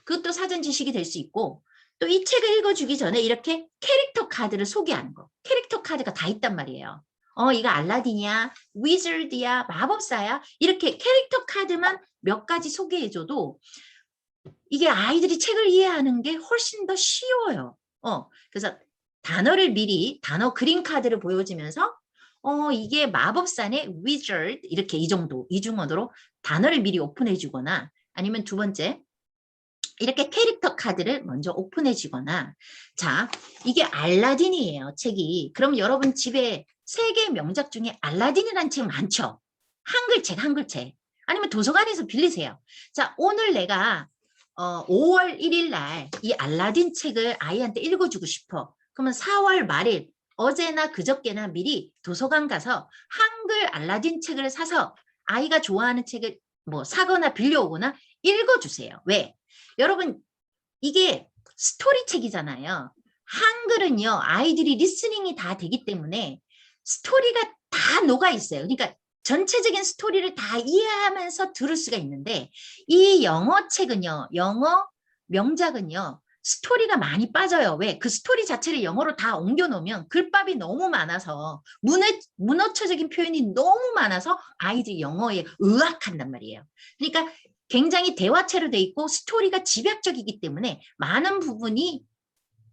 A: 그것도 사전 지식이 될 수 있고 또 이 책을 읽어주기 전에 이렇게 캐릭터 카드를 소개하는 거. 캐릭터 카드가 다 있단 말이에요. 이거 알라딘이야, 위저드야, 마법사야. 이렇게 캐릭터 카드만 몇 가지 소개해줘도 이게 아이들이 책을 이해하는 게 훨씬 더 쉬워요. 그래서 단어를 미리 단어 그림 카드를 보여주면서 이게 마법사네, wizard 이렇게 이 정도 이중언어로 단어를 미리 오픈해 주거나 아니면 두 번째 이렇게 캐릭터 카드를 먼저 오픈해 주거나 자 이게 알라딘이에요 책이. 그럼 여러분 집에 세계 명작 중에 알라딘이라는 책 많죠. 한글책 아니면 도서관에서 빌리세요. 자 오늘 내가 5월 1일 날 이 알라딘 책을 아이한테 읽어주고 싶어. 그러면 4월 말일 어제나 그저께나 미리 도서관 가서 한글 알라딘 책을 사서 아이가 좋아하는 책을 뭐 사거나 빌려오거나 읽어주세요. 왜? 여러분 이게 스토리 책이잖아요. 한글은요 아이들이 리스닝이 다 되기 때문에 스토리가 다 녹아 있어요. 그러니까 전체적인 스토리를 다 이해하면서 들을 수가 있는데 이 영어 책은요, 영어 명작은요, 스토리가 많이 빠져요. 왜? 그 스토리 자체를 영어로 다 옮겨놓으면 글밥이 너무 많아서 문어처적인 표현이 너무 많아서 아이들이 영어에 의학한단 말이에요. 그러니까 굉장히 대화체로 돼 있고 스토리가 집약적이기 때문에 많은 부분이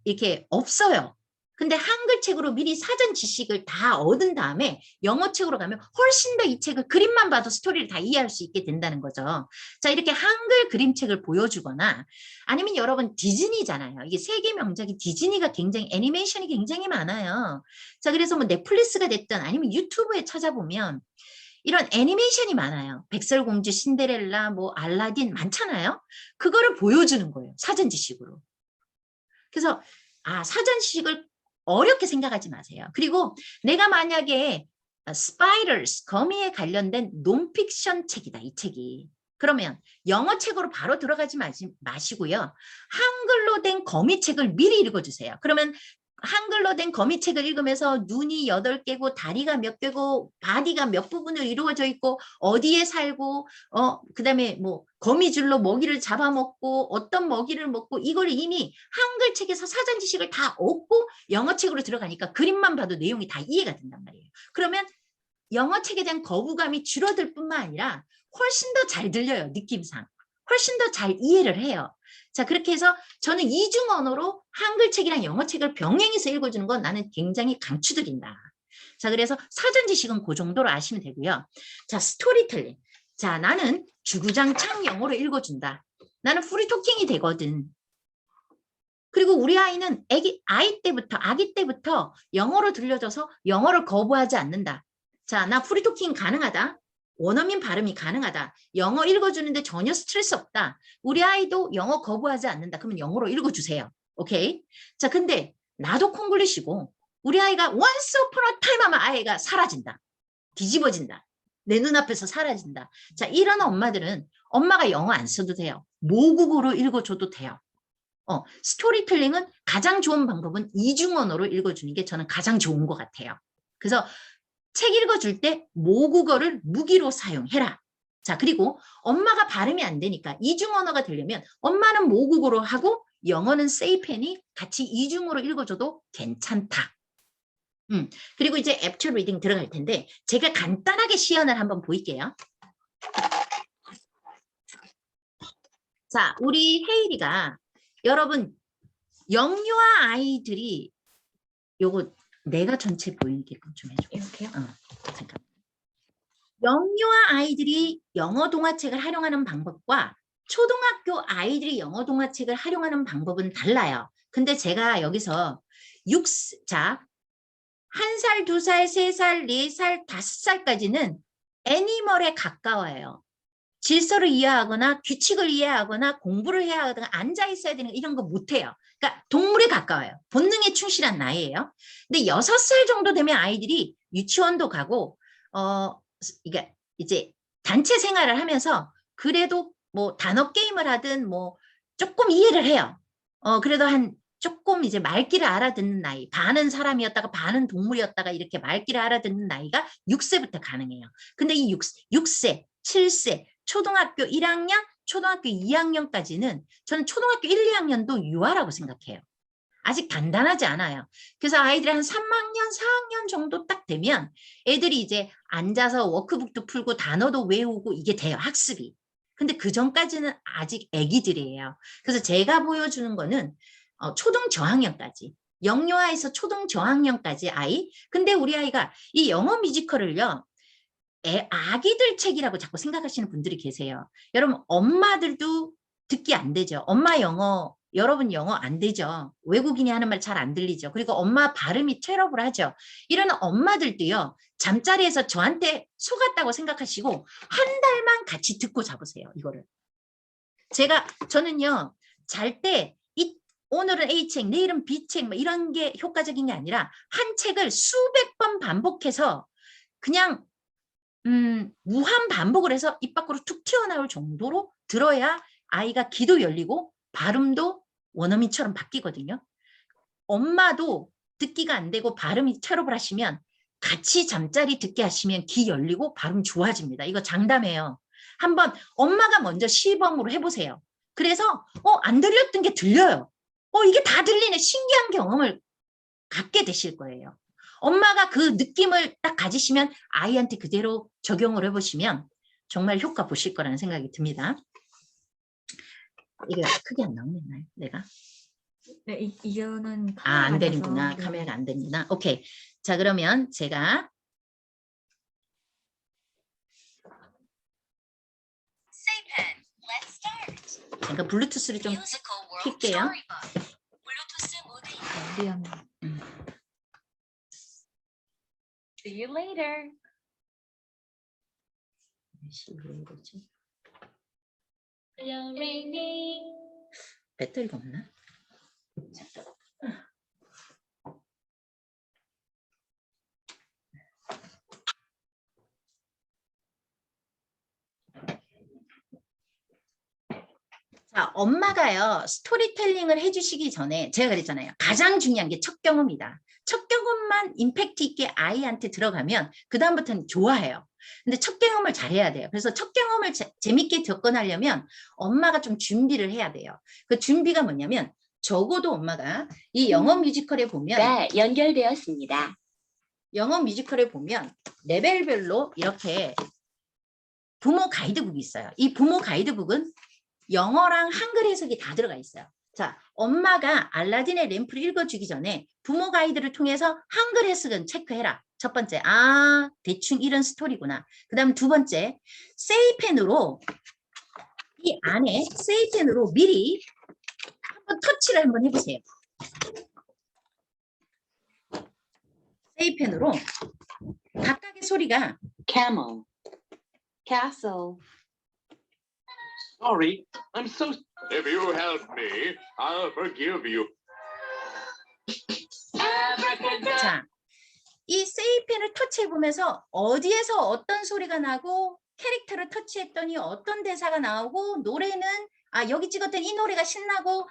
A: 이렇게 없어요. 근데 한글책으로 미리 사전 지식을 다 얻은 다음에 영어책으로 가면 훨씬 더 이 책을 그림만 봐도 스토리를 다 이해할 수 있게 된다는 거죠. 자, 이렇게 한글 그림책을 보여주거나 아니면 여러분 디즈니잖아요. 이게 세계 명작이 디즈니가 굉장히 애니메이션이 굉장히 많아요. 자, 그래서 뭐 넷플릭스가 됐든 아니면 유튜브에 찾아보면 이런 애니메이션이 많아요. 백설공주, 신데렐라, 뭐 알라딘 많잖아요. 그거를 보여주는 거예요. 사전 지식으로. 그래서 사전 지식을 어렵게 생각하지 마세요. 그리고 내가 만약에 스파이더스, 거미에 관련된 논픽션 책이다, 이 책이. 그러면 영어 책으로 바로 들어가지 마시고요. 한글로 된 거미 책을 미리 읽어주세요. 그러면 한글로 된 거미책을 읽으면서 눈이 8개고 다리가 몇 개고 바디가 몇 부분을 이루어져 있고 어디에 살고 그다음에 뭐 거미줄로 먹이를 잡아먹고 어떤 먹이를 먹고 이걸 이미 한글책에서 사전 지식을 다 얻고 영어책으로 들어가니까 그림만 봐도 내용이 다 이해가 된단 말이에요. 그러면 영어책에 대한 거부감이 줄어들 뿐만 아니라 훨씬 더 잘 들려요. 느낌상. 훨씬 더 잘 이해를 해요. 자, 그렇게 해서 저는 이중 언어로 한글책이랑 영어책을 병행해서 읽어주는 건 나는 굉장히 강추드린다. 자, 그래서 사전 지식은 그 정도로 아시면 되고요. 자, 스토리텔링. 자, 나는 주구장창 영어로 읽어준다. 나는 프리토킹이 되거든. 그리고 우리 아이는 아기 때부터 영어로 들려줘서 영어를 거부하지 않는다. 자, 나 프리토킹 가능하다. 원어민 발음이 가능하다. 영어 읽어주는데 전혀 스트레스 없다. 우리 아이도 영어 거부하지 않는다. 그러면 영어로 읽어주세요. 오케이? 자, 근데 나도 콩글리시고 우리 아이가 once upon a time 하면 아이가 사라진다. 뒤집어진다. 내 눈앞에서 사라진다. 자, 이런 엄마들은 엄마가 영어 안 써도 돼요. 모국어로 읽어줘도 돼요. 스토리텔링은 가장 좋은 방법은 이중언어로 읽어주는 게 저는 가장 좋은 것 같아요. 그래서 책 읽어줄 때 모국어를 무기로 사용해라. 자, 그리고 엄마가 발음이 안 되니까 이중언어가 되려면 엄마는 모국어로 하고 영어는 세이펜이 같이 이중어로 읽어줘도 괜찮다. 그리고 이제 애프터 리딩 들어갈 텐데 제가 간단하게 시연을 한번 보일게요. 자, 우리 혜일이가 여러분 영유아 아이들이 요거 내가 전체 보이게끔 좀 해줘.
B: 이렇게요?
A: 잠깐. 영유아 아이들이 영어 동화책을 활용하는 방법과 초등학교 아이들이 영어 동화책을 활용하는 방법은 달라요. 근데 제가 여기서 1살, 2살, 3살, 4살, 5살까지는 애니멀에 가까워요. 질서를 이해하거나 규칙을 이해하거나 공부를 해야 하거나 앉아 있어야 되는 이런 거 못해요. 그러니까 동물에 가까워요. 본능에 충실한 나이예요. 근데 6살 정도 되면 아이들이 유치원도 가고 이게 이제 단체 생활을 하면서 그래도 뭐 단어 게임을 하든 뭐 조금 이해를 해요. 그래도 한 조금 이제 말귀를 알아듣는 나이, 반은 사람이었다가 반은 동물이었다가 이렇게 말귀를 알아듣는 나이가 6세부터 가능해요. 근데 이 6세, 7세, 초등학교 1학년, 초등학교 2학년까지는 저는 초등학교 1, 2학년도 유아라고 생각해요. 아직 단단하지 않아요. 그래서 아이들이 한 3학년, 4학년 정도 딱 되면 애들이 이제 앉아서 워크북도 풀고 단어도 외우고 이게 돼요. 학습이. 근데 그 전까지는 아직 애기들이에요. 그래서 제가 보여주는 거는 초등 저학년까지. 영유아에서 초등 저학년까지 아이. 근데 우리 아이가 이 영어 뮤지컬을요. 아기들 책이라고 자꾸 생각하시는 분들이 계세요. 여러분 엄마들도 듣기 안 되죠. 엄마 영어 여러분 영어 안 되죠. 외국인이 하는 말 잘 안 들리죠. 그리고 엄마 발음이 테러블하죠. 이런 엄마들도요. 잠자리에서 저한테 속았다고 생각하시고 한 달만 같이 듣고 자보세요. 이거를. 저는요. 잘 때 오늘은 A책, 내일은 B책 뭐 이런 게 효과적인 게 아니라 한 책을 수백 번 반복해서 그냥 무한 반복을 해서 입 밖으로 툭 튀어나올 정도로 들어야 아이가 귀도 열리고 발음도 원어민처럼 바뀌거든요. 엄마도 듣기가 안 되고 발음이 체롭을 하시면 같이 잠자리 듣게 하시면 귀 열리고 발음 좋아집니다. 이거 장담해요. 한번 엄마가 먼저 시범으로 해보세요. 그래서 안 들렸던 게 들려요. 이게 다 들리네. 신기한 경험을 갖게 되실 거예요. 엄마가 그 느낌을 딱 가지시면 아이한테 그대로 적용을 해보시면 정말 효과 보실 거라는 생각이 듭니다. 이게 크게 안 나오네, 내가.
B: 네, 이거는
A: 안
B: 카메라가
A: 되는구나.
B: 아니라서.
A: 카메라가 안 되는구나. 오케이. 자, 그러면 제가 제가 블루투스를 좀 킬게요.
B: 미안해.
C: See you later. Hello, Rainy.
A: 배터리가 없나? 자, 엄마가요, 스토리텔링을 해주시기 전에 제가 그랬잖아요. 가장 중요한 게 첫 경험이다. 첫 경험만 임팩트 있게 아이한테 들어가면 그 다음부터는 좋아해요. 근데 첫 경험을 잘해야 돼요. 그래서 첫 경험을 재밌게 접근하려면 엄마가 좀 준비를 해야 돼요. 그 준비가 뭐냐면 적어도 엄마가 이 영어 뮤지컬에 보면
C: 네, 연결되었습니다.
A: 영어 뮤지컬에 보면 레벨별로 이렇게 부모 가이드북이 있어요. 이 부모 가이드북은 영어랑 한글 해석이 다 들어가 있어요. 자, 엄마가 알라딘의 램프를 읽어주기 전에 부모 가이드를 통해서 한글 해석은 체크해라. 첫 번째, 대충 이런 스토리구나. 그 다음 두 번째, 세이펜으로 이 안에 세이펜으로 미리 한번 터치를 한번 해보세요. 세이펜으로 각각의 소리가
C: Camel. Castle.
D: Sorry, I'm so. If you help me, I'll forgive you.
A: 자, 이 세이펜을 터치해보면서 어디에서 어떤 소리가 나고 캐릭터를 터치했더니 어떤 대사가 나오고 노래는 여기 찍었던 이 노래가 신나고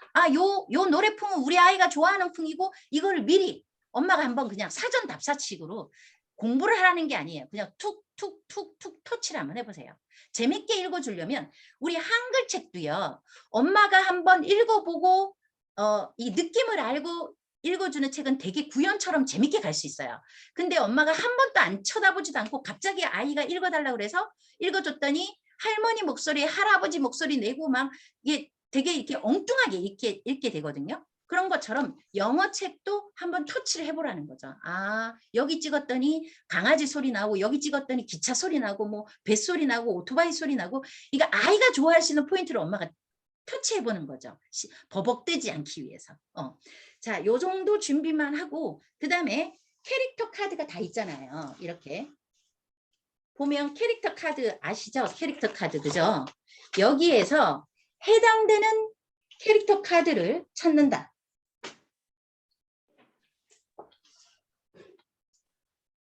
A: 요 노래풍은 우리 아이가 좋아하는 풍이고 이걸 미리 엄마가 한번 그냥 사전 답사식으로 공부를 하라는 게 아니에요. 그냥 툭툭툭툭 터치를 한번 해보세요. 재밌게 읽어주려면 우리 한글 책도요. 엄마가 한번 읽어보고 이 느낌을 알고 읽어주는 책은 되게 구연처럼 재밌게 갈 수 있어요. 근데 엄마가 한 번도 안 쳐다보지도 않고 갑자기 아이가 읽어달라고 그래서 읽어줬더니 할머니 목소리, 할아버지 목소리 내고 막 이게 되게 이렇게 엉뚱하게 읽게 되거든요. 그런 것처럼 영어 책도 한번 터치를 해보라는 거죠. 여기 찍었더니 강아지 소리 나고 여기 찍었더니 기차 소리 나고 뭐 뱃소리 나고 오토바이 소리 나고 이거 아이가 좋아할 수 있는 포인트를 엄마가 터치해보는 거죠. 버벅대지 않기 위해서. 자, 요 정도 준비만 하고 그 다음에 캐릭터 카드가 다 있잖아요. 이렇게 보면 캐릭터 카드 아시죠? 캐릭터 카드 그죠? 여기에서 해당되는 캐릭터 카드를 찾는다.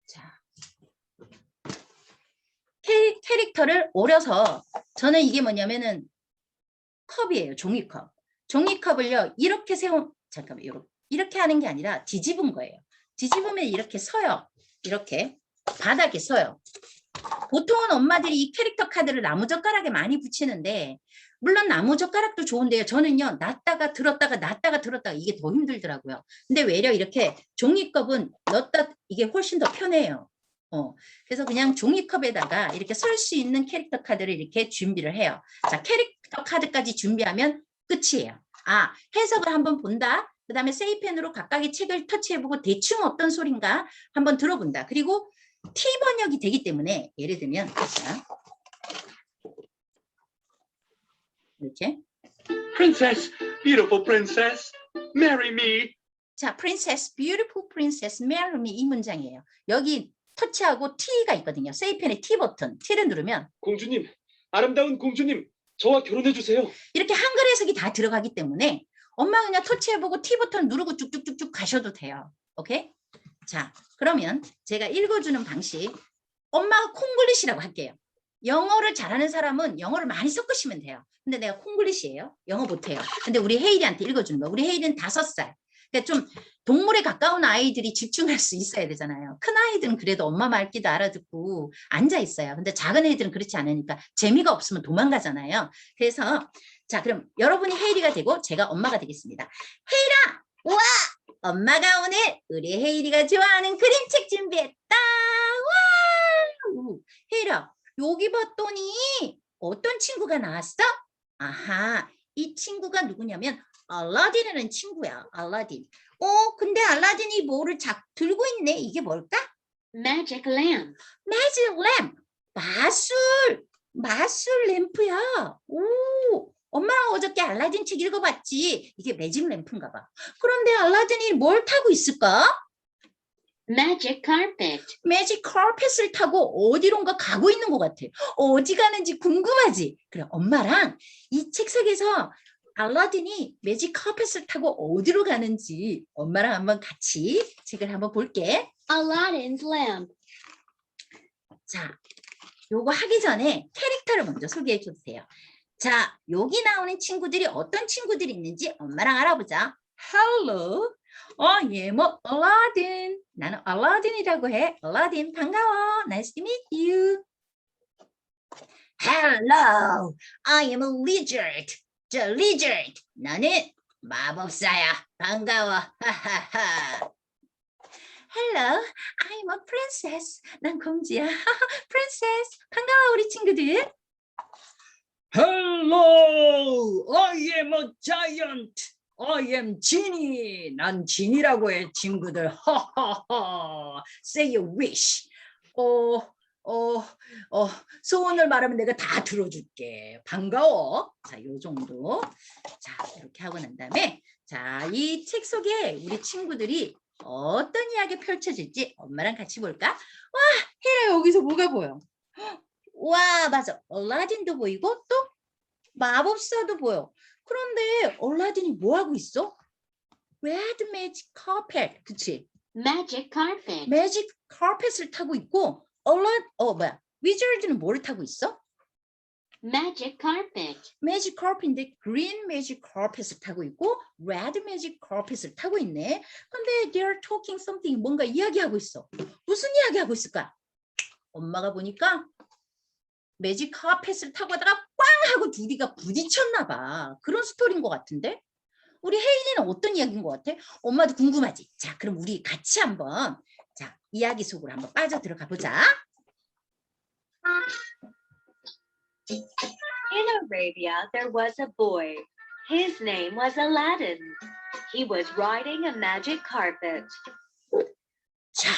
A: 자, 캐릭터를 오려서 저는 이게 뭐냐면은 컵이에요. 종이컵. 종이컵을요. 이렇게 잠깐만 이렇게 하는 게 아니라 뒤집은 거예요. 뒤집으면 이렇게 서요. 이렇게 바닥에 서요. 보통은 엄마들이 이 캐릭터 카드를 나무젓가락에 많이 붙이는데 물론 나무젓가락도 좋은데요. 저는요. 놨다가 들었다가 놨다가 들었다가 이게 더 힘들더라고요. 근데 외려 이렇게 종이컵은 넣었다 이게 훨씬 더 편해요. 그래서 그냥 종이컵에다가 이렇게 쓸 수 있는 캐릭터 카드를 이렇게 준비를 해요. 자, 캐릭터 카드까지 준비하면 끝이에요. 아, 해석을 한번 본다. 그 다음에 세이펜으로 각각의 책을 터치해보고 대충 어떤 소린가 한번 들어본다. 그리고 T 번역이 되기 때문에 예를 들면 자, 이렇게
D: Princess, beautiful princess, marry me.
A: 자, princess, beautiful princess, marry me 이 문장이에요. 여기 터치하고 T가 있거든요. 세이펜의 T 버튼, T를 누르면
E: 공주님, 아름다운 공주님, 저와 결혼해 주세요.
A: 이렇게 한글 해석이 다 들어가기 때문에 엄마 그냥 터치해보고 T 버튼 누르고 쭉쭉쭉쭉 가셔도 돼요. 오케이? 자, 그러면 제가 읽어주는 방식 엄마가 콩글리시라고 할게요. 영어를 잘하는 사람은 영어를 많이 섞으시면 돼요. 근데 내가 콩글리시예요. 영어 못해요. 근데 우리 헤이리한테 읽어주는 거야. 우리 헤이리는 5살. 그러니까 좀 동물에 가까운 아이들이 집중할 수 있어야 되잖아요. 큰 아이들은 그래도 엄마 말귀도 알아듣고 앉아 있어요. 근데 작은 애들은 그렇지 않으니까 재미가 없으면 도망가잖아요. 그래서 자, 그럼 여러분이 헤이리가 되고 제가 엄마가 되겠습니다. 헤이라! 우와! 엄마가 오늘 우리 헤이리가 좋아하는 그림책 준비했다. 와! 헤이라, 여기 봤더니 어떤 친구가 나왔어? 아하, 이 친구가 누구냐면 알라딘이라는 친구야. 알라딘. 근데 알라딘이 뭐를 들고 있네. 이게 뭘까?
C: Magic lamp.
A: 매직 램프. 마술 램프야. 오, 엄마랑 어저께 알라딘 책 읽어봤지. 이게 매직 램프인가 봐. 그런데 알라딘이 뭘 타고 있을까?
C: Magic carpet.
A: 매직 카펫을 타고 어디론가 가고 있는 것 같아. 어디 가는지 궁금하지? 그래, 엄마랑 이 책 속에서 알라딘이 매직 카펫을 타고 어디로 가는지 엄마랑 한번 같이 책을 한번 볼게.
C: Aladdin's lamp.
A: 자, 요거 하기 전에 캐릭터를 먼저 소개해 주세요. 자, 여기 나오는 친구들이 어떤 친구들이 있는지 엄마랑 알아보자. Hello. 얘 뭐 알라딘. 나는 알라딘이라고 해. 알라딘 반가워. Nice to meet you. Hello. I am a lizard. 저 lizard. 나는 마법사야. 반가워. 하하하. Hello. I'm a princess. 난 공주야. Princess. 반가워 우리 친구들.
F: Hello, I am a giant. I am Genie. 난 지니라고 해, 친구들. 하하하. Say a wish. 소원을 말하면 내가 다 들어줄게. 반가워. 자, 요 정도. 자, 이렇게 하고 난 다음에 자, 이 책 속에 우리 친구들이 어떤 이야기 펼쳐질지 엄마랑 같이 볼까? 와, 헤라 여기서 뭐가 보여? 와, 맞아. 알라딘도 보이고 또 마법사도 보여. 그런데 알라딘이 뭐 하고 있어? Red Magic Carpet. 그치?
C: Magic carpet.
A: 매직 카펫을 타고 있고 위저드는 뭐를 타고 있어?
C: Magic carpet.
A: 매직 카펫인데 green magic carpet을 타고 있고 red magic carpet을 타고 있네. 근데 they're talking something. 뭔가 이야기하고 있어. 무슨 이야기하고 있을까? 엄마가 보니까 매직 카펫을 타고 가다가 꽝 하고 둘이가 부딪혔나 봐. 그런 스토리인 것 같은데? 우리 혜인이는 어떤 이야기인 것 같아? 엄마도 궁금하지? 자, 그럼 우리 같이 한번 자, 이야기 속으로 한번 빠져 들어가 보자.
G: In Arabia, there was a boy. His name was Aladdin. He was riding a magic carpet.
A: 자,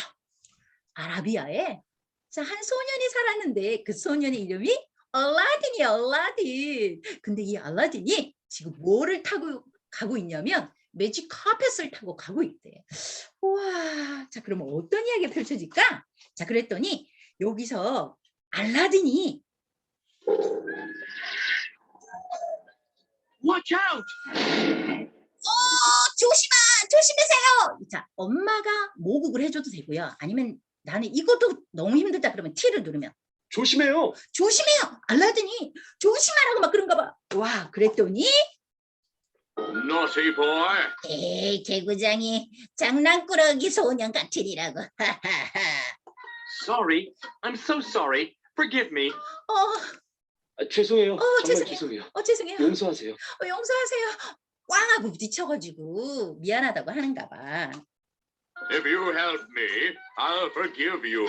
A: 아라비아에 자, 한 소년이 살았는데 그 소년의 이름이 알라딘이야, 알라딘. 근데 이 알라딘이 지금 뭐를 타고 가고 있냐면 매직 카펫을 타고 가고 있대. 우와, 자, 그러면 어떤 이야기가 펼쳐질까? 자, 그랬더니 여기서 알라딘이
D: Watch out!
A: 조심하세요. 자, 엄마가 모국을 해줘도 되고요. 아니면 나는 이것도 너무 힘들다 그러면 T를 누르면
E: 조심해요.
A: 조심해요. 알라딘이 조심하라고 막 그런가 봐. 와, 그랬더니
D: Naughty boy.
A: 에이, 개구장이 장난꾸러기 소년 같으리라고.
D: Sorry. I'm so sorry. Forgive me.
E: 죄송해요. 정말
F: 죄송해요.
E: 죄송해요.
F: 죄송해요.
E: 용서하세요.
F: 용서하세요. 꽝 하고 부딪혀가지고 미안하다고 하는가 봐.
D: If you help me, I'll forgive you.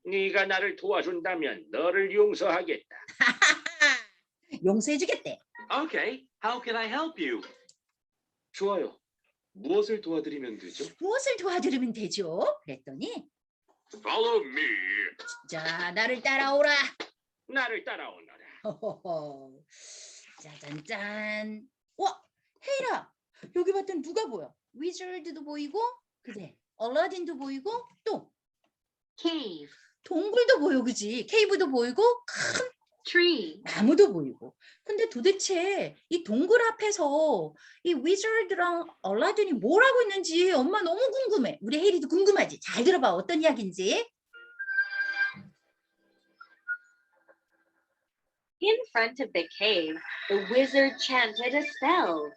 E: 네가 나를 도와준다면 너를 용서하겠다.
F: 용서해주겠대.
D: Okay, how can I help you?
E: 좋아요. 무엇을 도와드리면 되죠?
F: 무엇을 도와드리면 되죠? 그랬더니
D: Follow me.
F: 자, 나를 따라오라.
E: 나를 따라오너라.
F: 호호호. 짜잔짠. 와, 헤이라. 여기 봤더니 누가 보여? 위저드도 보이고, 그래. 얼라딘도 보이고, 또
C: Cave.
F: 동굴도 보여, 그지? 케이브도 보이고, 큰
C: Tree.
F: 나무도 보이고. 근데 도대체 이 동굴 앞에서 이 위저드랑 얼라딘이 뭘 하고 있는지 엄마 너무 궁금해. 우리 헤이리도 궁금하지? 잘 들어봐. 어떤 이야기인지.
G: In front of the cave, the wizard chanted a spell.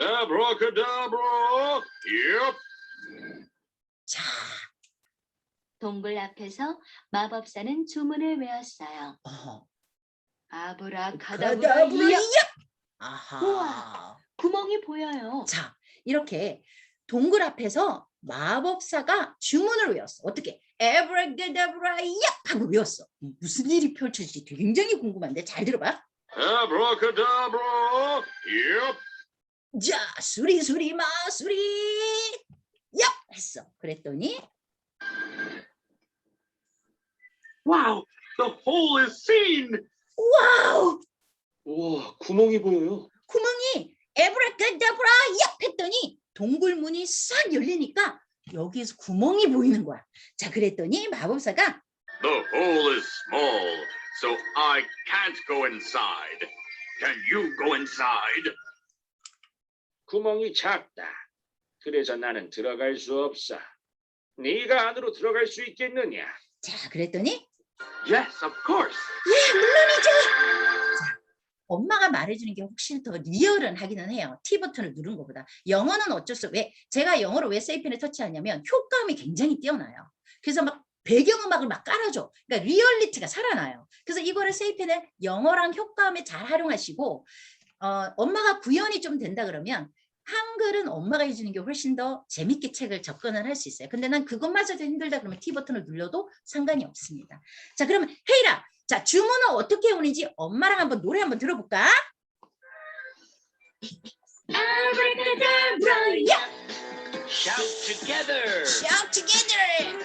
D: Abracadabra. Yep.
F: 자,
C: 동굴 앞에서 마법사는 주문을 외웠어요. 아브라카다브라.
F: 가다브리야.
C: 우와.
F: 아하.
C: 구멍이 보여요.
F: 자, 이렇게 동굴 앞에서 마법사가 주문을 외웠어. 어떻게? 에브라카다브라야 하고 외웠어. 무슨 일이 펼쳐질지 굉장히 궁금한데 잘 들어봐.
D: Abracadabra. Yep.
F: 자, 수리수리 마수리 야 했어. 그랬더니
D: Wow, the hole is seen.
F: 와우,
E: 우와, 구멍이 보여요.
F: 구멍이 에브라카다브라 야 했더니 동굴 문이 싹 열리니까 여기에서 구멍이 보이는 거야. 자, 그랬더니 마법사가
D: The hole is small, so I can't go inside. Can you go inside?
E: 구멍이 작다. 그래서 나는 들어갈 수 없어. 네가 안으로 들어갈 수 있겠느냐?
F: 자, 그랬더니
D: Yes, of course.
F: 예, 물론이죠. 자, 엄마가 말해주는 게 훨씬 더 리얼은 하기는 해요. T 버튼을 누른 것보다. 영어는 어쩔 수 왜 제가 영어로 왜 세이펜을 터치하냐면 효과음이 굉장히 뛰어나요. 그래서 막 배경음악을 막 깔아줘. 그러니까 리얼리티가 살아나요. 그래서 이거를 세이펜을 영어랑 효과음에 잘 활용하시고 엄마가 구현이 좀 된다 그러면 한글은 엄마가 해주는 게 훨씬 더 재밌게 책을 접근을 할 수 있어요. 근데 난 그것마저도 힘들다 그러면 T 버튼을 눌러도 상관이 없습니다. 자, 그러면 헤이라, 자, 주문은 어떻게 오는지 엄마랑 한번 노래 한번 들어볼까?
E: Shout together.
F: Shout together.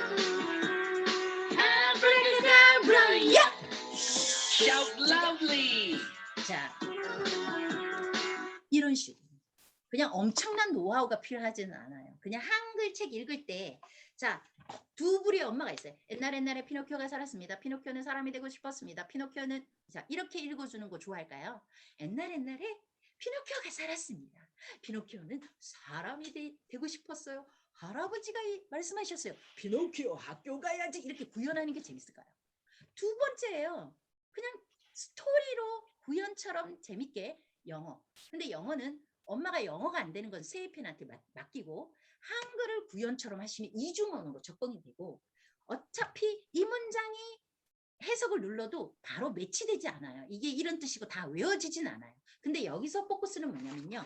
E: Shout loudly.
F: 자, 이런 식으로. 그냥 엄청난 노하우가 필요하지는 않아요. 그냥 한글 책 읽을 때, 자, 두 부류의 엄마가 있어요. 옛날에 피노키오가 살았습니다. 피노키오는 사람이 되고 싶었습니다. 피노키오는, 자, 이렇게 읽어주는 거 좋아할까요? 옛날에 피노키오가 살았습니다. 피노키오는 사람이 되고 싶었어요. 할아버지가 말씀하셨어요. 피노키오 학교 가야지. 이렇게 구현하는 게 재밌을까요? 두 번째예요. 그냥 스토리로 구현처럼 재밌게 영어. 근데 영어는 엄마가 영어가 안 되는 건 세이펜한테 맡기고 한글을 구현처럼 하시면 이중언어로 접근이 되고 어차피 이 문장이 해석을 눌러도 바로 매치되지 않아요. 이게 이런 뜻이고 다 외워지진 않아요. 근데 여기서 포커스는 뭐냐면요.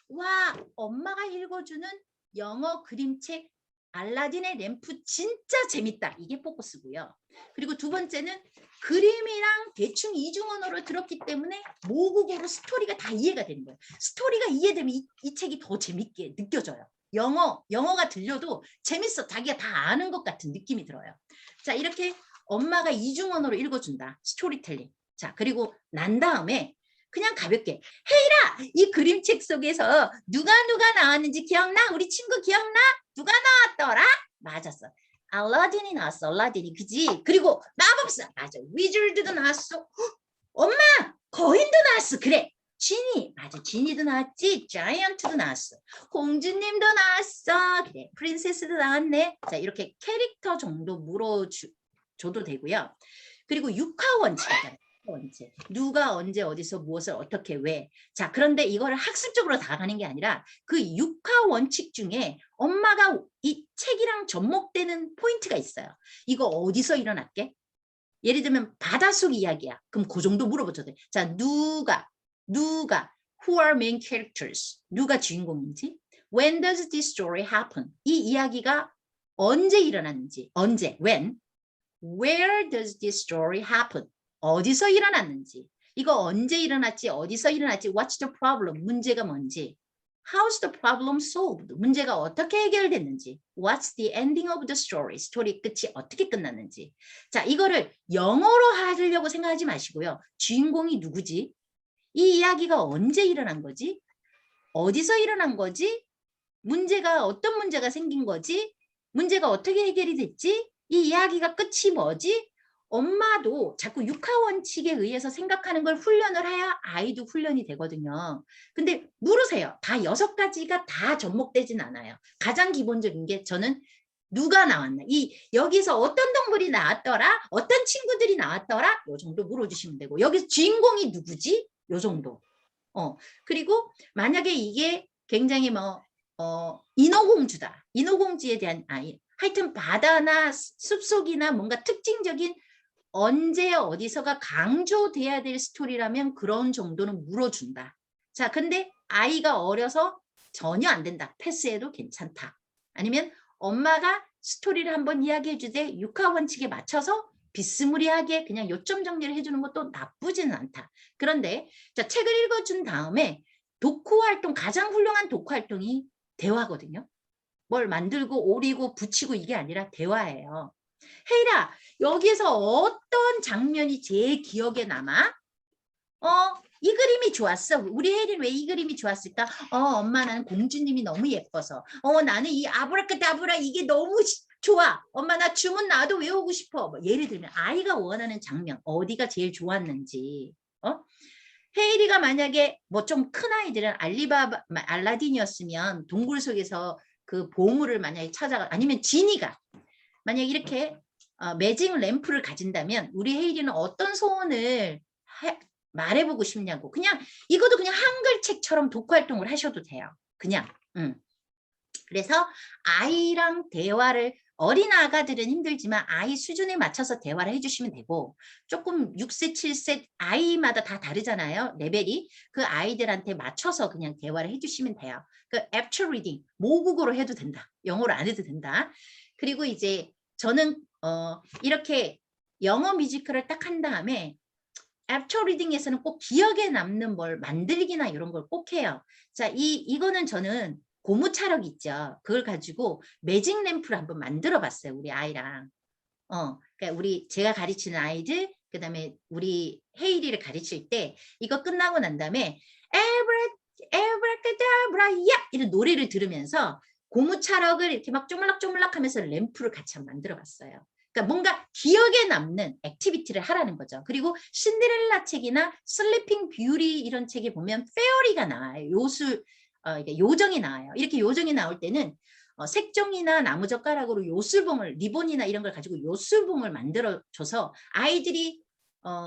F: 와, 엄마가 읽어주는 영어 그림책 알라딘의 램프 진짜 재밌다. 이게 포커스고요. 그리고 두 번째는 그림이랑 대충 이중언어로 들었기 때문에 모국어로 스토리가 다 이해가 되는 거예요. 스토리가 이해되면 이 책이 더 재밌게 느껴져요. 영어가 들려도 재밌어. 자기가 다 아는 것 같은 느낌이 들어요. 자, 이렇게 엄마가 이중언어로 읽어준다. 스토리텔링. 자, 그리고 난 다음에 그냥 가볍게 헤이라, 이 그림책 속에서 누가 나왔는지 기억나? 우리 친구 기억나? 누가 나왔더라? 맞았어. 알라딘이 나왔어. 알라딘이, 그지? 그리고 마법사, 맞아. 위저드도 나왔어. 헉, 엄마, 거인도 나왔어. 그래. 지니, 맞아. 지니도 나왔지. 자이언트도 나왔어. 공주님도 나왔어. 그래. 프린세스도 나왔네. 자, 이렇게 캐릭터 정도 물어줘도 되고요. 그리고 육하 원칙 있잖아요. 원칙. 누가 언제 어디서 무엇을 어떻게 왜. 자, 그런데 이거를 학습적으로 다가가는 게 아니라 그 육하 원칙 중에 엄마가 이 책이랑 접목되는 포인트가 있어요. 이거 어디서 일어났게? 예를 들면 바닷속 이야기야. 그럼 그 정도 물어보셔도 돼. 자, 누가 who are main characters? 누가 주인공인지? When does this story happen? 이 이야기가 언제 일어났는지, 언제, when? Where does this story happen? 어디서 일어났는지. 이거 언제 일어났지, 어디서 일어났지, what's the problem? 문제가 뭔지. How's the problem solved? 문제가 어떻게 해결됐는지. What's the ending of the story? 스토리 끝이 어떻게 끝났는지. 자, 이거를 영어로 하려고 생각하지 마시고요. 주인공이 누구지? 이 이야기가 언제 일어난 거지? 어디서 일어난 거지? 문제가 어떤 문제가 생긴 거지? 문제가 어떻게 해결이 됐지? 이 이야기가 끝이 뭐지? 엄마도 자꾸 육하 원칙에 의해서 생각하는 걸 훈련을 해야 아이도 훈련이 되거든요. 근데 물으세요. 다 6가지가 다 접목되진 않아요. 가장 기본적인 게 저는 누가 나왔나? 여기서 어떤 동물이 나왔더라? 어떤 친구들이 나왔더라? 요 정도 물어주시면 되고, 여기서 주인공이 누구지? 요 정도. 그리고 만약에 이게 굉장히 인어공주다. 인어공주에 대한 하여튼 바다나 숲속이나 뭔가 특징적인 언제 어디서가 강조돼야 될 스토리라면 그런 정도는 물어준다. 자, 근데 아이가 어려서 전혀 안 된다. 패스해도 괜찮다. 아니면 엄마가 스토리를 한번 이야기해 주되 육하 원칙에 맞춰서 비스무리하게 그냥 요점 정리를 해주는 것도 나쁘지는 않다. 그런데 자, 책을 읽어준 다음에 독후 활동, 가장 훌륭한 독후 활동이 대화거든요. 뭘 만들고 오리고 붙이고 이게 아니라 대화예요. 혜일아, 여기서 어떤 장면이 제일 기억에 남아? 이 그림이 좋았어. 우리 혜일이는 왜 이 그림이 좋았을까? 엄마, 나는 공주님이 너무 예뻐서. 나는 이 아브라카다브라 이게 너무 좋아. 엄마, 나 주문 나도 외우고 싶어. 예를 들면 아이가 원하는 장면, 어디가 제일 좋았는지. 혜일이가 만약에 좀 큰 아이들은 알라딘이었으면 동굴 속에서 그 보물을 만약에 찾아가, 아니면 지니가 만약에 이렇게 매직 램프를 가진다면 우리 혜일이는 어떤 소원을 말해보고 싶냐고. 그냥 이것도 그냥 한글책처럼 독후활동을 하셔도 돼요. 그냥. 그래서 아이랑 대화를, 어린 아가들은 힘들지만 아이 수준에 맞춰서 대화를 해주시면 되고, 조금 6세, 7세 아이마다 다 다르잖아요. 레벨이. 그 아이들한테 맞춰서 그냥 대화를 해주시면 돼요. 그 애프터 리딩, 모국어로 해도 된다. 영어로 안 해도 된다. 그리고 이제 저는 이렇게 영어 뮤지컬을 딱 한 다음에 애프터 리딩에서는 꼭 기억에 남는 뭘 만들기나 이런 걸 꼭 해요. 자, 이거는 저는 고무차력 있죠. 그걸 가지고 매직 램프를 한번 만들어 봤어요. 우리 아이랑. 그러니까 제가 가르치는 아이들, 그 다음에 우리 혜일이를 가르칠 때 이거 끝나고 난 다음에 에브라카다브라 야! 이런 노래를 들으면서 고무차력을 이렇게 막 쪼물락쪼물락 하면서 램프를 같이 한번 만들어 봤어요. 그러니까 뭔가 기억에 남는 액티비티를 하라는 거죠. 그리고 신데렐라 책이나 슬리핑 뷰티 이런 책에 보면 페어리가 나와요. 요정이 나와요. 이렇게 요정이 나올 때는 색종이나 나무젓가락으로 요술봉을, 리본이나 이런 걸 가지고 요술봉을 만들어줘서 아이들이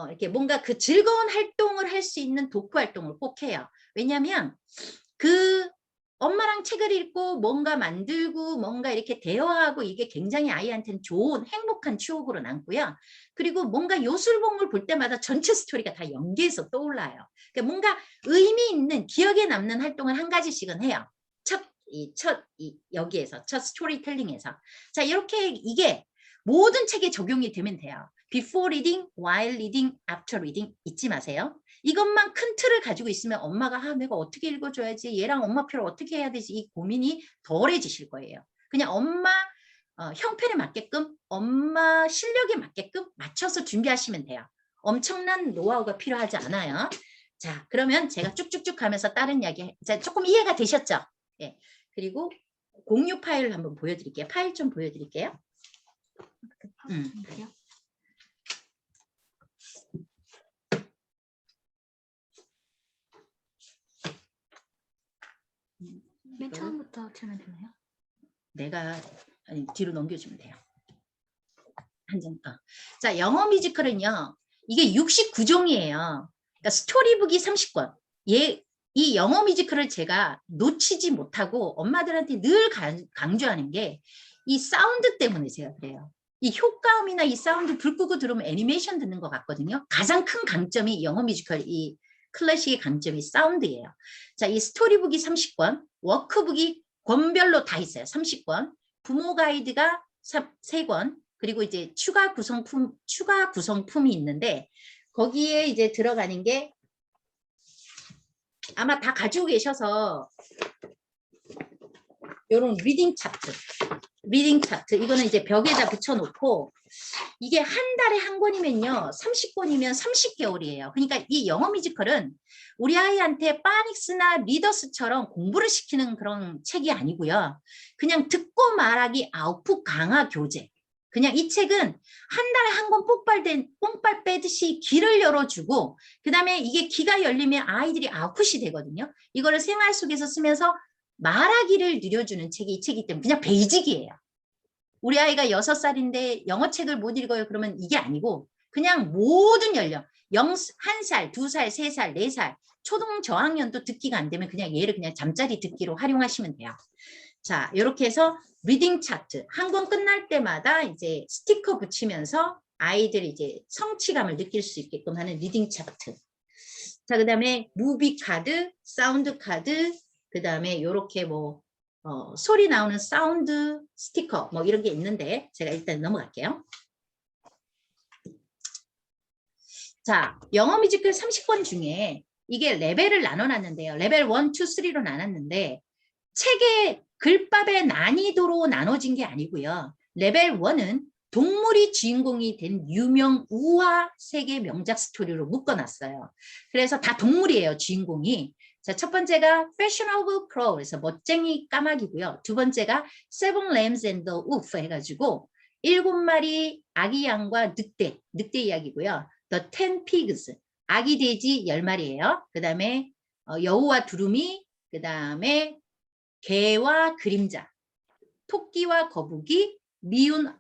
F: 이렇게 뭔가 그 즐거운 활동을 할 수 있는 독후 활동을 꼭 해요. 왜냐하면 엄마랑 책을 읽고 뭔가 만들고 뭔가 이렇게 대화하고 이게 굉장히 아이한테는 좋은 행복한 추억으로 남고요. 그리고 뭔가 요술봉을 볼 때마다 전체 스토리가 다 연계해서 떠올라요. 그러니까 뭔가 의미 있는 기억에 남는 활동을 한 가지씩은 해요. 여기에서 첫 스토리텔링에서. 자, 이렇게 이게 모든 책에 적용이 되면 돼요. Before reading, while reading, after reading 잊지 마세요. 이것만 큰 틀을 가지고 있으면 엄마가 내가 어떻게 읽어줘야지, 얘랑 엄마표를 어떻게 해야 되지, 이 고민이 덜해지실 거예요. 그냥 엄마 형편에 맞게끔, 엄마 실력에 맞게끔 맞춰서 준비하시면 돼요. 엄청난 노하우가 필요하지 않아요. 자, 그러면 제가 쭉쭉쭉 가면서 다른 이야기, 조금 이해가 되셨죠? 예. 그리고 공유 파일을 한번 보여드릴게요. 파일 좀 보여드릴게요.
B: 맨 처음부터 치면 되나요?
F: 아니, 뒤로 넘겨주면 돼요. 자, 영어 뮤지컬은요. 이게 69종이에요. 그러니까 스토리북이 30권. 이 영어 뮤지컬을 제가 놓치지 못하고 엄마들한테 늘 강조하는 게 이 사운드 때문에 제가 그래요.
A: 이 효과음이나 이 사운드 불 끄고 들으면 애니메이션 듣는 것 같거든요. 가장 큰 강점이 영어 뮤지컬 이 클래식의 강점이 사운드예요. 자, 이 스토리북이 30권, 워크북이 권별로 다 있어요. 30권, 부모 가이드가 3권, 그리고 이제 추가 구성품이 있는데 거기에 이제 들어가는 게 아마 다 가지고 계셔서 이런 리딩 차트 이거는 이제 벽에다 붙여놓고 이게 한 달에 한 권이면요 30권이면 30개월이에요. 그러니까 이 영어 뮤지컬은 우리 아이한테 파닉스나 리더스처럼 공부를 시키는 그런 책이 아니고요. 그냥 듣고 말하기 아웃풋 강화 교재. 그냥 이 책은 한 달에 한 권 뽕빨 빼듯이 길을 열어주고 그 다음에 이게 귀가 열리면 아이들이 아웃풋이 되거든요. 이거를 생활 속에서 쓰면서 말하기를 늘려주는 책이 이 책이기 때문에 그냥 베이직이에요. 우리 아이가 6살인데 영어 책을 못 읽어요. 그러면 이게 아니고 그냥 모든 연령 1살, 2살, 3살, 4살 초등 저학년도 듣기가 안 되면 그냥 얘를 그냥 잠자리 듣기로 활용하시면 돼요. 자, 이렇게 해서 리딩 차트 한 권 끝날 때마다 이제 스티커 붙이면서 아이들이 이제 성취감을 느낄 수 있게끔 하는 리딩 차트. 자, 그 다음에 무비 카드, 사운드 카드, 그 다음에 이렇게 뭐 소리 나오는 사운드 스티커 뭐 이런 게 있는데 제가 일단 넘어갈게요. 자, 영어 뮤지컬 30권 중에 이게 레벨을 나눠놨는데요. 레벨 1, 2, 3로 나눴는데 책의 글밥의 난이도로 나눠진 게 아니고요. 레벨 1은 동물이 주인공이 된 유명 우화 세계 명작 스토리로 묶어놨어요. 그래서 다 동물이에요, 주인공이. 자, 첫 번째가 Fashionable Crow, 그래서 멋쟁이 까마귀고요. 두 번째가 Seven Lambs and the Wolf 해가지고 7마리 아기 양과 늑대 이야기고요. The Ten Pigs, 아기 돼지 10마리예요. 그 다음에 여우와 두루미, 그 다음에 개와 그림자, 토끼와 거북이, 미운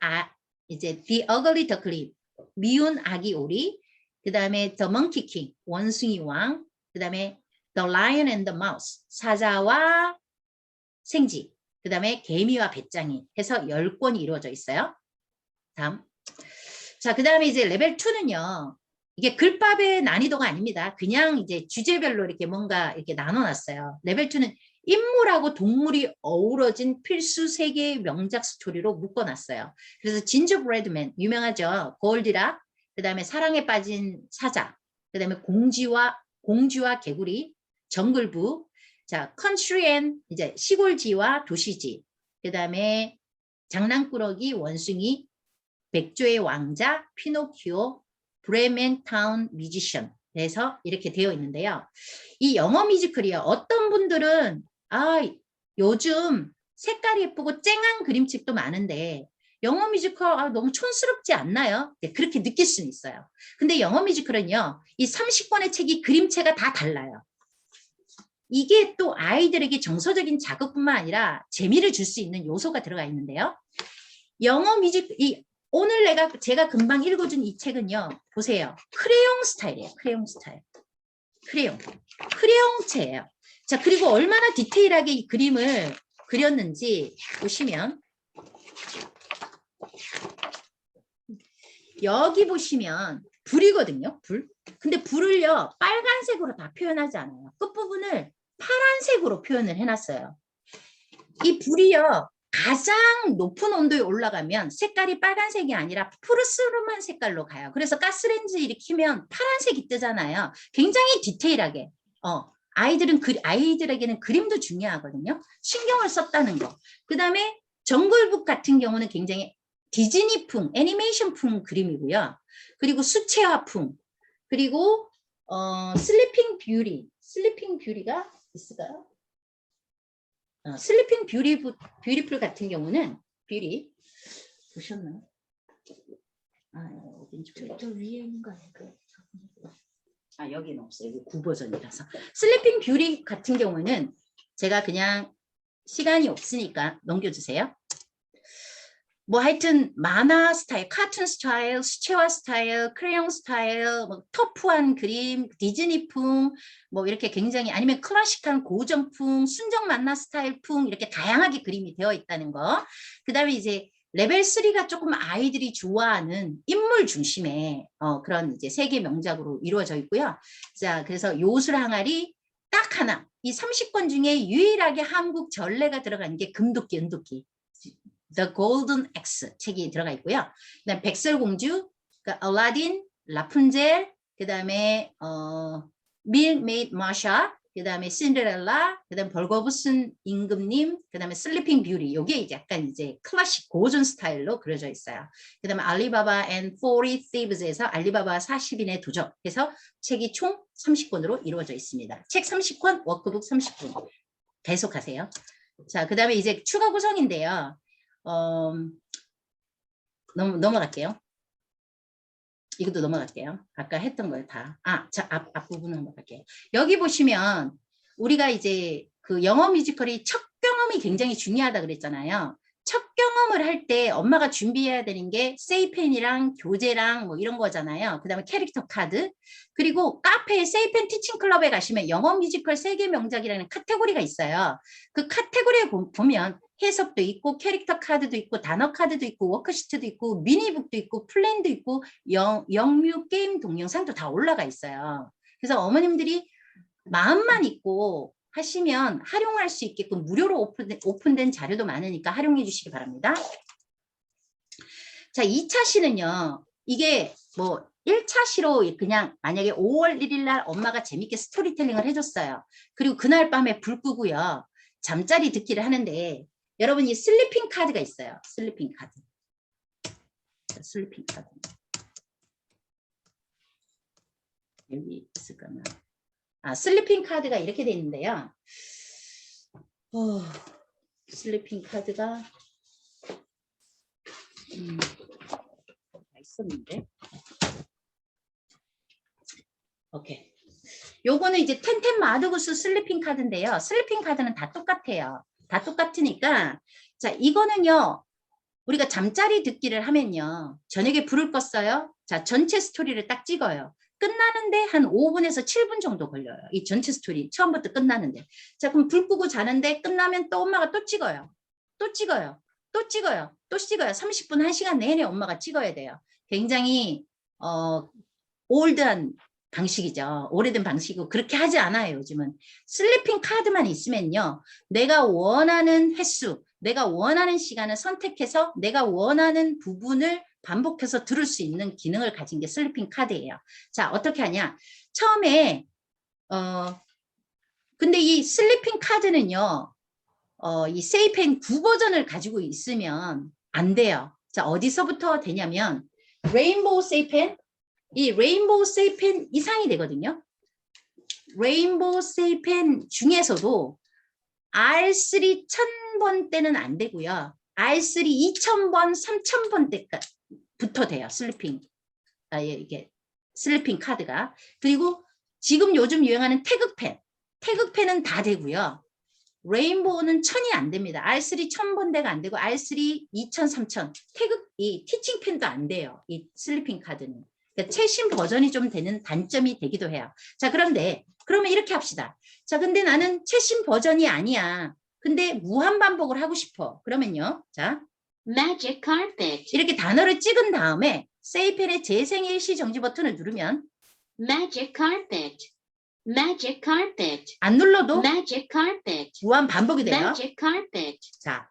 A: 이제 The Ugly Duckling, 미운 아기 오리, 그 다음에 The Monkey King, 원숭이 왕, 그 다음에 The Lion and the Mouse, 사자와 생쥐, 그 다음에 개미와 배짱이 해서 10권이 이루어져 있어요. 다음. 자, 그 다음에 이제 레벨 2는요. 이게 글밥의 난이도가 아닙니다. 그냥 이제 주제별로 이렇게 뭔가 이렇게 나눠놨어요. 레벨 2는 인물하고 동물이 어우러진 필수 세계의 명작 스토리로 묶어놨어요. 그래서 진저브레드맨 유명하죠. 골디락, 그 다음에 사랑에 빠진 사자, 그 다음에 공주와 개구리, 정글북, 자 컨트리 앤 이제 시골쥐와 도시쥐, 그 다음에 장난꾸러기, 원숭이, 백조의 왕자, 피노키오, 브레멘 타운 뮤지션 해서 이렇게 되어 있는데요. 이 영어 뮤지컬이요. 어떤 분들은 요즘 색깔이 예쁘고 쨍한 그림책도 많은데 영어 뮤지컬 너무 촌스럽지 않나요? 네, 그렇게 느낄 수는 있어요. 근데 영어 뮤지컬은요. 이 30권의 책이 그림체가 다 달라요. 이게 또 아이들에게 정서적인 자극뿐만 아니라 재미를 줄 수 있는 요소가 들어가 있는데요. 영어 뮤지컬, 오늘 제가 금방 읽어준 이 책은요. 보세요. 크레용 스타일이에요. 크레용 스타일. 크레용체예요. 자, 그리고 얼마나 디테일하게 이 그림을 그렸는지 보시면 여기 보시면 불이거든요. 불. 근데 불을요. 빨간색으로 다 표현하지 않아요. 끝부분을 파란색으로 표현을 해놨어요. 이 불이요. 가장 높은 온도에 올라가면 색깔이 빨간색이 아니라 푸르스름한 색깔로 가요. 그래서 가스레인지 일으키면 파란색이 뜨잖아요. 굉장히 디테일하게. 아이들에게는 그림도 중요하거든요. 신경을 썼다는 거. 그 다음에 정글북 같은 경우는 굉장히 디즈니풍, 애니메이션풍 그림이고요. 그리고 수채화풍. 그리고 슬리핑 뷰티가 있을까요? 슬리핑 뷰티풀 같은 경우는 뷰티 보셨나요? 어딘지
B: 저 위에 있는 거 아닐까요?
A: 여기는 없어요. 여기 9버전이라서. 슬리핑 뷰티 같은 경우는 제가 그냥 시간이 없으니까 넘겨주세요. 뭐 하여튼 만화 스타일, 카툰 스타일, 수채화 스타일, 크레용 스타일, 뭐 터프한 그림, 디즈니풍, 뭐 이렇게 굉장히 아니면 클래식한 고전풍, 순정 만화 스타일풍 이렇게 다양하게 그림이 되어 있다는 거. 그 다음에 이제
F: 레벨 3가 조금 아이들이 좋아하는 인물 중심의 그런 이제 세계 명작으로 이루어져 있고요. 자, 그래서 요술 항아리 딱 하나, 이 30권 중에 유일하게 한국 전래가 들어간 게 금도끼, 은도끼, The Golden Axe 책이 들어가 있고요. 그다음 백설공주, 그러니까 알라딘, 라푼젤, 그다음에 밀메이드 마샤, 그다음에 신데렐라, 그다음 벌거벗은 임금님, 그다음에 슬리핑 뷰티. 요게 이제 약간 이제 클래식 고전 스타일로 그려져 있어요. 그다음에 알리바바 and 40 Thieves에서 알리바바 40인의 도적 해서 책이 총 30권으로 이루어져 있습니다. 책 30권, 워크북 30권. 계속하세요. 자, 그다음에 이제 추가 구성인데요. 넘어갈게요. 이것도 넘어갈게요. 아까 했던 걸 다. 자, 앞부분 넘어갈게요. 여기 보시면 우리가 이제 그 영어 뮤지컬이 첫 경험이 굉장히 중요하다 그랬잖아요. 첫 경험을 할 때 엄마가 준비해야 되는 게 세이펜이랑 교재랑 뭐 이런 거잖아요. 그 다음에 캐릭터 카드. 그리고 카페에 세이펜 티칭 클럽에 가시면 영어 뮤지컬 세계 명작이라는 카테고리가 있어요. 그 카테고리에 보면 해석도 있고 캐릭터 카드도 있고 단어 카드도 있고 워크시트도 있고 미니북도 있고 플랜도 있고 영뮤 게임 동영상도 다 올라가 있어요. 그래서 어머님들이 마음만 있고 하시면 활용할 수 있게끔 무료로 오픈된 자료도 많으니까 활용해 주시기 바랍니다. 자, 2차 시는요. 이게 뭐 1차 시로 그냥 만약에 5월 1일 날 엄마가 재밌게 스토리텔링을 해줬어요. 그리고 그날 밤에 불 끄고요. 잠자리 듣기를 하는데 여러분 이 슬리핑 카드가 있어요. 슬리핑 카드. 슬리핑 카드. 여기 있을까나. 슬리핑 카드가 이렇게 돼 있는데요. 슬리핑 카드가 있었는데. 오케이. 요거는 이제 텐텐 마드구스 슬리핑 카드인데요. 슬리핑 카드는 다 똑같아요. 다 똑같으니까 자 이거는요. 우리가 잠자리 듣기를 하면요. 저녁에 불을 껐어요. 자 전체 스토리를 딱 찍어요. 끝나는데 한 5분에서 7분 정도 걸려요. 이 전체 스토리 처음부터 끝나는데. 자 그럼 불 끄고 자는데 끝나면 또 엄마가 또 찍어요. 또 찍어요. 또 찍어요. 또 찍어요. 30분 1시간 내내 엄마가 찍어야 돼요. 굉장히 올드한 방식이죠. 오래된 방식이고 그렇게 하지 않아요. 요즘은. 슬리핑 카드만 있으면요. 내가 원하는 횟수, 내가 원하는 시간을 선택해서 내가 원하는 부분을 반복해서 들을 수 있는 기능을 가진 게 슬리핑 카드예요. 자, 어떻게 하냐. 처음에 근데 이 슬리핑 카드는요. 이 세이펜 9버전을 가지고 있으면 안 돼요. 자, 어디서부터 되냐면 레인보우 세이펜 이 레인보우 세이펜 이상이 되거든요. 레인보우 세이펜 중에서도 R3 1000번 때는 안 되고요. R3 2000번, 3000번 때부터 돼요. 슬리핑. 이게 슬리핑 카드가. 그리고 지금 요즘 유행하는 태극펜. 태극펜은 다 되고요. 레인보우는 1000이 안 됩니다. R3 1000번대가 안 되고 R3 2000, 3000. 이 티칭펜도 안 돼요. 이 슬리핑 카드는. 그러니까 최신 버전이 좀 되는 단점이 되기도 해요. 자, 그런데 그러면 이렇게 합시다. 자, 근데 나는 최신 버전이 아니야. 근데 무한 반복을 하고 싶어. 그러면요. 자,
C: Magic carpet.
F: 이렇게 단어를 찍은 다음에 세이펜의 재생 일시 정지 버튼을 누르면
C: Magic carpet. Magic carpet.
F: 안 눌러도
C: Magic carpet.
F: 무한 반복이 돼요.
C: Magic carpet.
F: 자,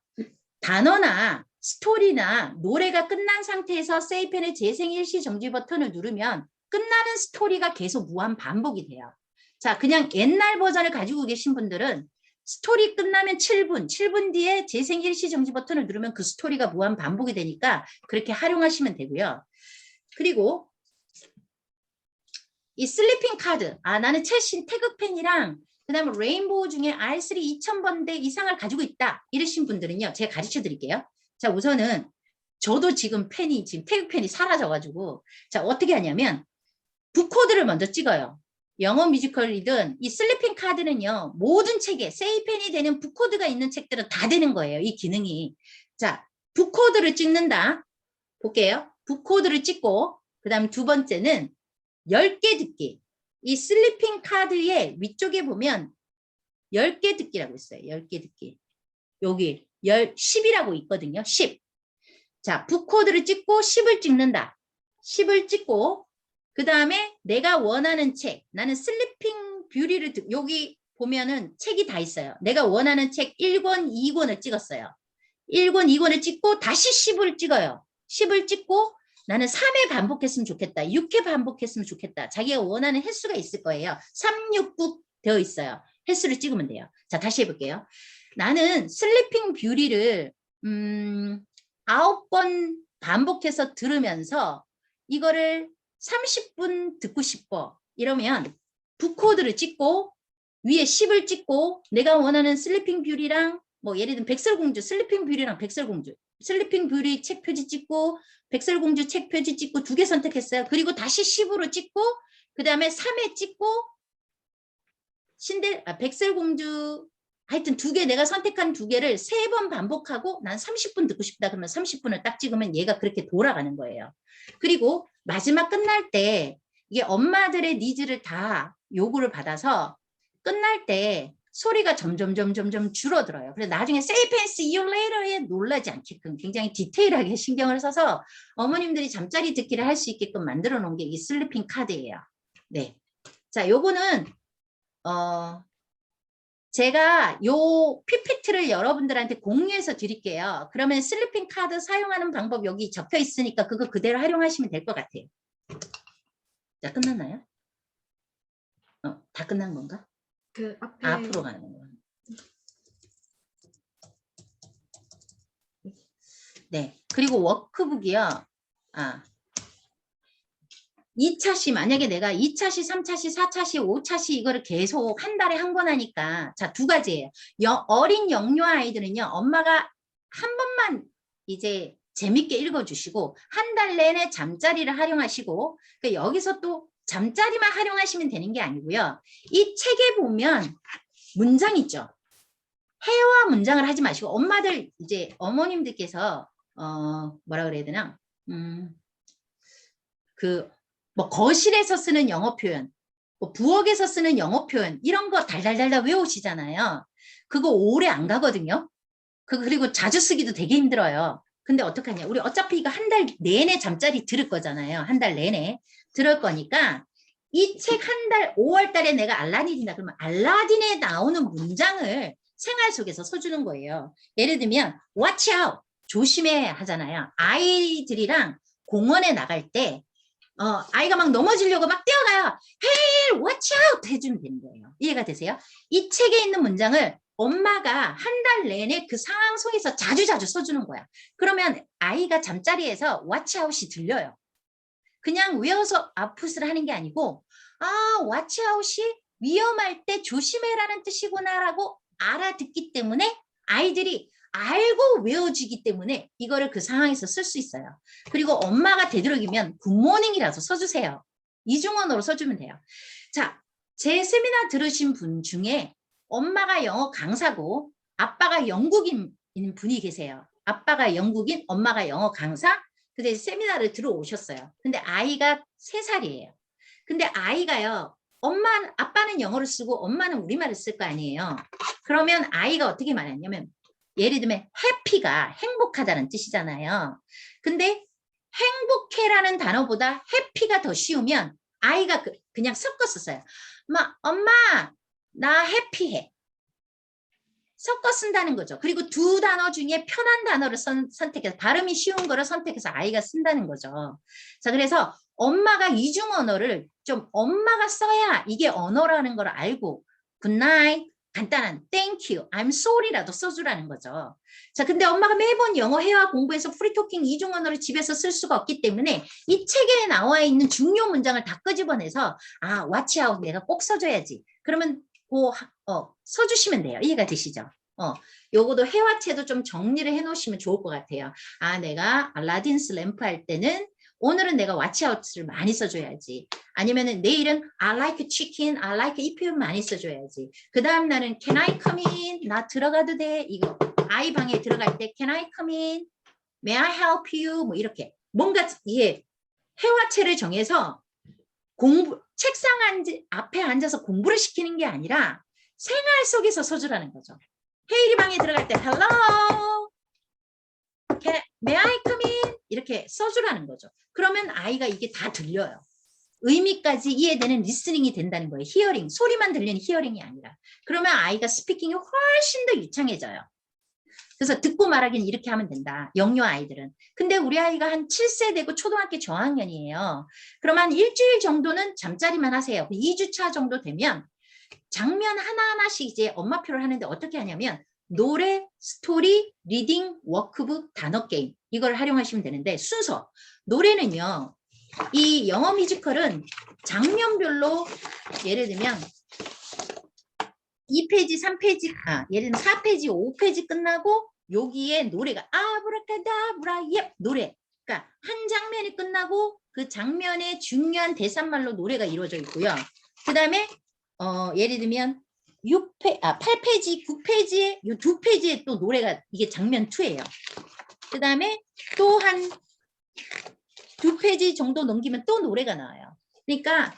F: 단어나 스토리나 노래가 끝난 상태에서 세이펜의 재생 일시 정지 버튼을 누르면 끝나는 스토리가 계속 무한 반복이 돼요. 자, 그냥 옛날 버전을 가지고 계신 분들은 스토리 끝나면 7분 뒤에 재생 일시 정지 버튼을 누르면 그 스토리가 무한 반복이 되니까 그렇게 활용하시면 되고요. 그리고 이 슬리핑 카드, 나는 최신 태극펜이랑 그 다음에 레인보우 중에 R3 2000번대 이상을 가지고 있다 이러신 분들은요. 제가 가르쳐 드릴게요. 자, 우선은 저도 지금 태극펜이 사라져가지고 자, 어떻게 하냐면 붓코드를 먼저 찍어요. 영어 뮤지컬이든 이 슬리핑 카드는요. 모든 책에 세이펜이 되는 붓코드가 있는 책들은 다 되는 거예요. 이 기능이. 자, 붓코드를 찍는다. 볼게요. 붓코드를 찍고 그 다음 두 번째는 10개 듣기. 이 슬리핑 카드의 위쪽에 보면 10개 듣기라고 있어요. 10개 듣기. 여기 10이라고 있거든요. 10.
A: 자, 북코드를 찍고 10을 찍는다. 10을 찍고 그 다음에 내가 원하는 책, 나는 슬리핑 뷰티를 여기 보면은 책이 다 있어요. 내가 원하는 책 1권, 2권을 찍었어요. 1권, 2권을 찍고 다시 10을 찍어요. 10을 찍고 나는 3회 반복했으면 좋겠다. 6회 반복했으면 좋겠다. 자기가 원하는 횟수가 있을 거예요. 3, 6, 9 되어 있어요. 횟수를 찍으면 돼요. 자, 다시 해볼게요. 나는 슬리핑 뷰티를 9번 반복해서 들으면서 이거를 30분 듣고 싶어. 이러면 북코드를 찍고 위에 10을 찍고 내가 원하는 슬리핑 뷰티랑 뭐 예를 들면 백설공주, 슬리핑 뷰티랑 백설공주, 슬리핑 뷰티 책 표지 찍고 백설공주 책 표지 찍고 2개 선택했어요. 그리고 다시 10으로 찍고 그 다음에 3회 찍고 백설공주 하여튼 2개 내가 선택한 2개를 3번 반복하고 난 30분 듣고 싶다 그러면 30분을 딱 찍으면 얘가 그렇게 돌아가는 거예요. 그리고 마지막 끝날 때 이게 엄마들의 니즈를 다 요구를 받아서 끝날 때 소리가 점점 줄어들어요. 그래서 나중에 say pants, see you later에 놀라지 않게끔 굉장히 디테일하게 신경을 써서 어머님들이 잠자리 듣기를 할 수 있게끔 만들어 놓은 게 이 슬리핑 카드예요. 네. 자, 요거는 제가 요 PPT를 여러분들한테 공유해서 드릴게요. 그러면 슬리핑 카드 사용하는 방법 여기 적혀 있으니까 그거 그대로 활용하시면 될 것 같아요. 자, 끝났나요? 다 끝난 건가?
B: 그 앞에
A: 앞으로 가는 거. 네. 그리고 워크북이요. 2차시 만약에 내가 2차시, 3차시, 4차시, 5차시 이거를 계속 한 달에 한 권 하니까 자, 2가지예요. 어린 영유아 아이들은요. 엄마가 한 번만 이제 재밌게 읽어주시고 한 달 내내 잠자리를 활용하시고 그러니까 여기서 또 잠자리만 활용하시면 되는 게 아니고요. 이 책에 보면 문장 있죠. 회화 문장을 하지 마시고 엄마들 이제 어머님들께서 뭐라 그래야 되나 뭐 거실에서 쓰는 영어 표현, 뭐 부엌에서 쓰는 영어 표현 이런 거 달달달달 외우시잖아요. 그거 오래 안 가거든요. 그리고 자주 쓰기도 되게 힘들어요. 근데 어떡하냐. 우리 어차피 이거 한 달 내내 잠자리 들을 거잖아요. 한 달 내내 들을 거니까 이 책 한 달 5월 달에 내가 알라딘이다 그러면 알라딘에 나오는 문장을 생활 속에서 써주는 거예요. 예를 들면 watch out 조심해 하잖아요. 아이들이랑 공원에 나갈 때 아이가 막 넘어지려고 막 뛰어가요. Hey, watch out 해주면 되는 거예요. 이해가 되세요? 이 책에 있는 문장을 엄마가 한 달 내내 그 상황 속에서 자주 써주는 거야. 그러면 아이가 잠자리에서 watch out이 들려요. 그냥 외워서 아웃풋을 하는 게 아니고 watch out이 위험할 때 조심해라는 뜻이구나라고 알아듣기 때문에 아이들이 알고 외워지기 때문에 이거를 그 상황에서 쓸 수 있어요. 그리고 엄마가 되도록이면 굿모닝이라도 써주세요. 이중언어로 써주면 돼요. 자, 제 세미나 들으신 분 중에 엄마가 영어 강사고 아빠가 영국인 분이 계세요. 아빠가 영국인, 엄마가 영어 강사. 근데 세미나를 들어오셨어요. 근데 아이가 3살이에요. 근데 아이가요. 아빠는 영어를 쓰고 엄마는 우리말을 쓸 거 아니에요. 그러면 아이가 어떻게 말했냐면 예를 들면 해피가 행복하다는 뜻이잖아요. 근데 행복해라는 단어보다 해피가 더 쉬우면 아이가 그냥 섞어 썼어요. 엄마 나 해피해. 섞어 쓴다는 거죠. 그리고 2 단어 중에 편한 단어를 선택해서 발음이 쉬운 거를 선택해서 아이가 쓴다는 거죠. 자, 그래서 엄마가 이중 언어를 좀 엄마가 써야 이게 언어라는 걸 알고 굿나잇 간단한 thank you, I'm sorry라도 써주라는 거죠. 자, 근데 엄마가 매번 영어 회화 공부해서 프리토킹 이중 언어를 집에서 쓸 수가 없기 때문에 이 책에 나와 있는 중요 문장을 다 끄집어내서 watch out 내가 꼭 써줘야지. 그러면 써주시면 돼요. 이해가 되시죠? 요거도 회화체도 좀 정리를 해놓으시면 좋을 것 같아요. 내가 알라딘스 램프 할 때는 오늘은 내가 watch out를 많이 써줘야지. 아니면은 내일은 I like chicken, I like 이 표현 많이 써줘야지. 그 다음 날은 can I come in? 나 들어가도 돼? 이거 아이 방에 들어갈 때 can I come in? May I help you? 뭐 이렇게 뭔가 이게 회화체를 정해서 책상 앞에 앉아서 공부를 시키는 게 아니라 생활 속에서 써주라는 거죠. 헤이리 방에 들어갈 때 hello
F: May I come in? 이렇게 써주라는 거죠. 그러면 아이가 이게 다 들려요. 의미까지 이해되는 리스닝이 된다는 거예요. 히어링, 소리만 들리는 히어링이 아니라. 그러면 아이가 스피킹이 훨씬 더 유창해져요. 그래서 듣고 말하기는 이렇게 하면 된다. 영유 아이들은. 근데 우리 아이가 한 7세 되고 초등학교 저학년이에요. 그러면 한 일주일 정도는 잠자리만 하세요. 2주차 정도 되면 장면 하나하나씩 이제 엄마표를 하는데 어떻게 하냐면 노래, 스토리, 리딩, 워크북, 단어 게임 이걸 활용하시면 되는데 순서. 노래는요. 이 영어 뮤지컬은 장면별로 예를 들면 2페이지, 3페이지, 예를 들면 4페이지, 5페이지 끝나고 여기에 노래가 아브라카다브라 예 노래. 그러니까 한 장면이 끝나고 그 장면의 중요한 대사말로 노래가 이루어져 있고요. 그 다음에 예를 들면 8페이지, 9페이지에 이 2페이지에 또 노래가 이게 장면 2예요. 그 다음에 또 한 2페이지 정도 넘기면 또 노래가 나와요. 그러니까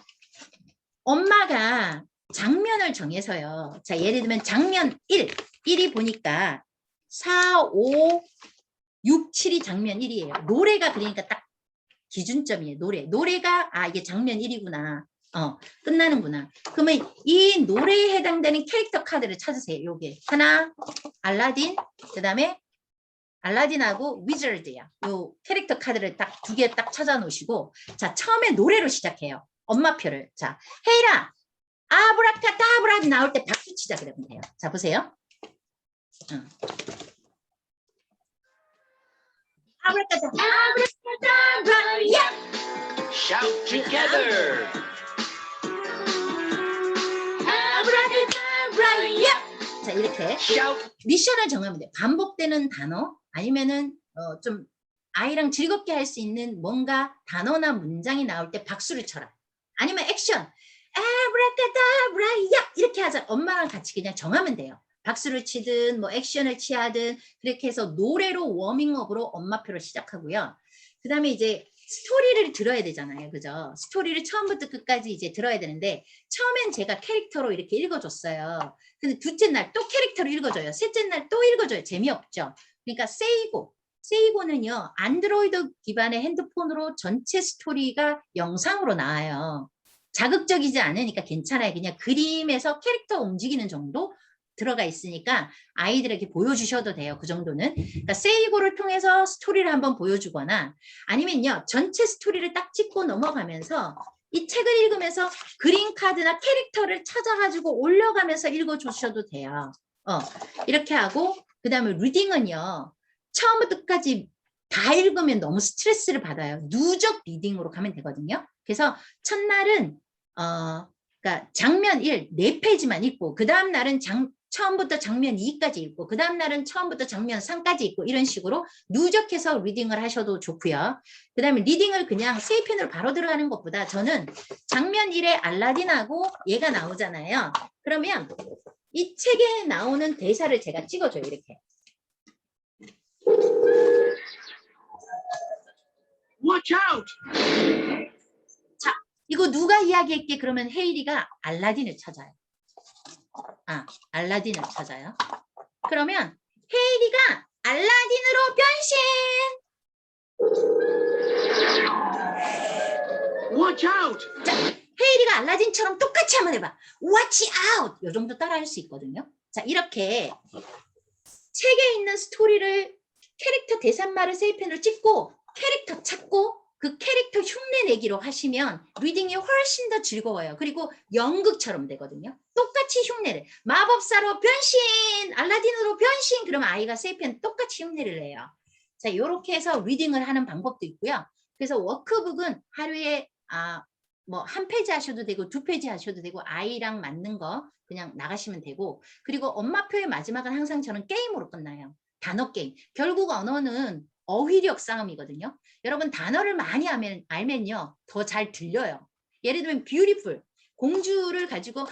F: 엄마가 장면을 정해서요. 자, 예를 들면 장면 1이 보니까 4, 5, 6, 7이 장면 1이에요. 노래가 그러니까 딱 기준점이에요. 노래가 이게 장면 1이구나. 끝나는구나. 그러면 이 노래에 해당되는 캐릭터 카드를 찾으세요. 요게 하나, 알라딘, 그 다음에 알라딘하고 위저드야. 요 캐릭터 카드를 딱 2개 딱 찾아 놓으시고 자, 처음에 노래로 시작해요. 엄마표를. 자, 헤이라 아브라카다브라 나올 때 박수 치자 그러면 돼요. 자, 보세요. 아브라카다브라 예!
E: Shout together.
F: 아브라카다브라 예! 자, 이렇게
E: Shout.
F: 미션을 정하면 돼요. 반복되는 단어 아니면은 좀 아이랑 즐겁게 할 수 있는 뭔가 단어나 문장이 나올 때 박수를 쳐라. 아니면 액션. 아브라카다브라 야 이렇게 하자. 엄마랑 같이 그냥 정하면 돼요. 박수를 치든 뭐 액션을 취하든 그렇게 해서 노래로 워밍업으로 엄마표를 시작하고요. 그 다음에 이제 스토리를 들어야 되잖아요. 그죠? 스토리를 처음부터 끝까지 이제 들어야 되는데 처음엔 제가 캐릭터로 이렇게 읽어줬어요. 근데 둘째 날 또 캐릭터로 읽어줘요. 셋째 날 또 읽어줘요. 재미없죠? 그러니까 세이고는요. 안드로이드 기반의 핸드폰으로 전체 스토리가 영상으로 나와요. 자극적이지 않으니까 괜찮아요. 그냥 그림에서 캐릭터 움직이는 정도 들어가 있으니까 아이들에게 보여주셔도 돼요. 그 정도는. 그러니까 세이고를 통해서 스토리를 한번 보여주거나 아니면요. 전체 스토리를 딱 찍고 넘어가면서 이 책을 읽으면서 그림 카드나 캐릭터를 찾아가지고 올려가면서 읽어주셔도 돼요. 이렇게 하고 그 다음에 리딩은요. 처음부터 끝까지 다 읽으면 너무 스트레스를 받아요. 누적 리딩으로 가면 되거든요. 그래서 첫날은 그러니까 장면 1, 4페이지만 읽고 그 다음 날은 처음부터 장면 2까지 읽고 그 다음 날은 처음부터 장면 3까지 읽고 이런 식으로 누적해서 리딩을 하셔도 좋고요. 그 다음에 리딩을 그냥 세이펜으로 바로 들어가는 것보다 저는 장면 1에 알라딘하고 얘가 나오잖아요. 그러면 이 책에 나오는 대사를 제가 찍어줘요. 이렇게.
E: Watch out.
F: 자, 이거 누가 이야기했게? 그러면 헤이리가 알라딘을 찾아요. 알라딘을 찾아요. 그러면 헤이리가 알라딘으로 변신!
E: Watch out.
F: 자, 헤이리가 알라딘처럼 똑같이 한번 해봐. Watch out! 요 정도 따라할 수 있거든요. 자, 이렇게 책에 있는 스토리를 캐릭터 대사말을 세이펜으로 찍고 캐릭터 찾고 그 캐릭터 흉내 내기로 하시면 리딩이 훨씬 더 즐거워요. 그리고 연극처럼 되거든요. 똑같이 흉내를. 마법사로 변신! 알라딘으로 변신! 그러면 아이가 세이펜 똑같이 흉내를 내요. 자, 이렇게 해서 리딩을 하는 방법도 있고요. 그래서 워크북은 하루에 뭐 한 페이지 하셔도 되고 2페이지 하셔도 되고 아이랑 맞는 거 그냥 나가시면 되고 그리고 엄마표의 마지막은 항상 저는 게임으로 끝나요. 단어 게임. 결국 언어는 어휘력 싸움이거든요. 여러분 단어를 많이 알면요. 더 잘 들려요. 예를 들면 beautiful. 공주를 가지고 와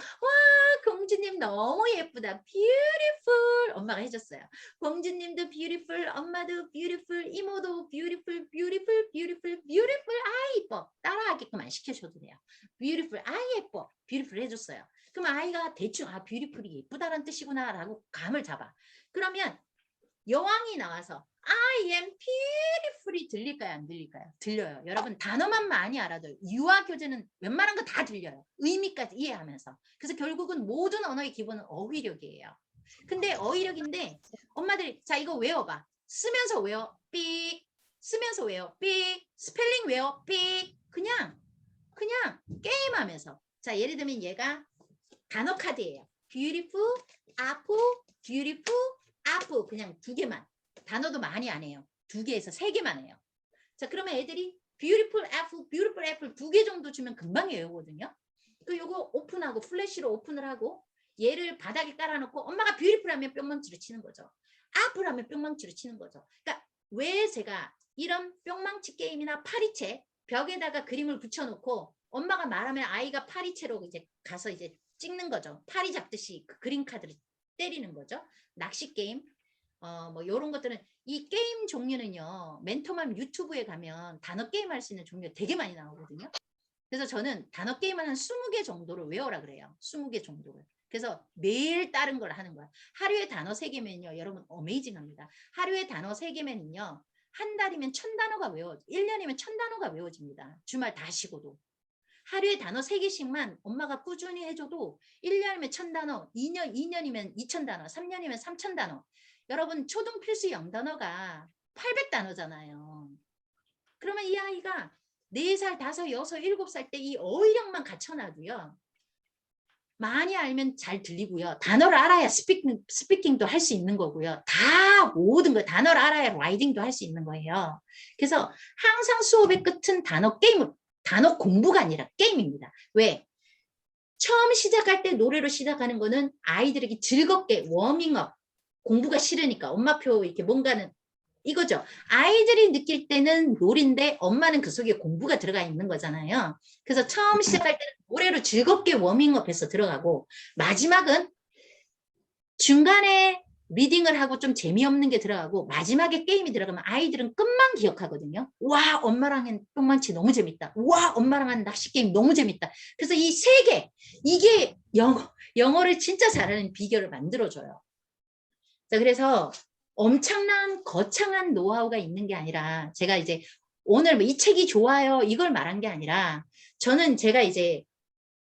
F: 공주님 너무 예쁘다. beautiful. 엄마가 해줬어요. 공주님도 beautiful. 엄마도 beautiful. 이모도 beautiful. beautiful. beautiful. beautiful. 이뻐. 따라하게끔 안 시켜줘도 돼요. beautiful. 예뻐. beautiful 해줬어요. 그럼 아이가 대충 beautiful이 예쁘다는 뜻이구나 라고 감을 잡아. 그러면 여왕이 나와서 I am beautiful이 들릴까요? 안 들릴까요? 들려요. 여러분 단어만 많이 알아도 유아 교재는 웬만한 거 다 들려요. 의미까지 이해하면서. 그래서 결국은 모든 언어의 기본은 어휘력이에요. 근데 어휘력인데 엄마들이 자 이거 외워봐. 쓰면서 외워. 삑. 쓰면서 외워. 삑. 스펠링 외워. 삑. 그냥 게임하면서. 자 예를 들면 얘가 단어 카드예요. beautiful, apple, beautiful, apple 그냥 2개만. 단어도 많이 안 해요. 2개에서 3개만 해요. 자 그러면 애들이 beautiful apple 2개 정도 주면 금방 외우거든요. 또 요거 오픈하고 플래시로 오픈을 하고 얘를 바닥에 깔아놓고 엄마가 beautiful 하면 뿅망치로 치는 거죠. apple 하면 뿅망치로 치는 거죠. 그러니까 왜 제가 이런 뿅망치 게임이나 파리채 벽에다가 그림을 붙여놓고 엄마가 말하면 아이가 파리채로 이제 가서 이제 찍는 거죠. 파리 잡듯이 그 그림 카드를 때리는 거죠. 낚시 게임. 뭐 이런 것들은 이 게임 종류는요. 멘토맘 유튜브에 가면 단어 게임 할 수 있는 종류 되게 많이 나오거든요. 그래서 저는 단어 게임을 한 20개 정도를 외워라 그래요. 20개 정도를. 그래서 매일 다른 걸 하는 거야. 하루에 단어 3개면요. 여러분 어메이징합니다. 하루에 단어 3개면요. 한 달이면 1000단어가 1년이면 1000단어가 외워집니다. 주말 다 쉬고도. 하루에 단어 3개씩만 엄마가 꾸준히 해줘도 1년이면 1000단어, 2년이면 2000단어, 3년이면 3000단어. 여러분 초등 필수 영단어가 800단어잖아요. 그러면 이 아이가 4살, 5, 6, 7살 때 이 어휘력만 갖춰놔도요. 많이 알면 잘 들리고요. 단어를 알아야 스피킹도 할 수 있는 거고요. 다 모든 거 단어를 알아야 라이딩도 할 수 있는 거예요. 그래서 항상 수업의 끝은 단어 공부가 아니라 게임입니다. 왜? 처음 시작할 때 노래로 시작하는 거는 아이들에게 즐겁게 워밍업 공부가 싫으니까 엄마표 이렇게 뭔가는 이거죠. 아이들이 느낄 때는 놀인데 엄마는 그 속에 공부가 들어가 있는 거잖아요. 그래서 처음 시작할 때는 노래로 즐겁게 워밍업해서 들어가고 마지막은 중간에 리딩을 하고 좀 재미없는 게 들어가고 마지막에 게임이 들어가면 아이들은 끝만 기억하거든요. 와 엄마랑 한 뿅망치 너무 재밌다. 와 엄마랑 한 낚시 게임 너무 재밌다. 그래서 이 3개 이게 영어를 진짜 잘하는 비결을 만들어줘요. 자 그래서 엄청난 거창한 노하우가 있는 게 아니라 제가 이제 오늘 이 책이 좋아요 이걸 말한 게 아니라 저는 제가 이제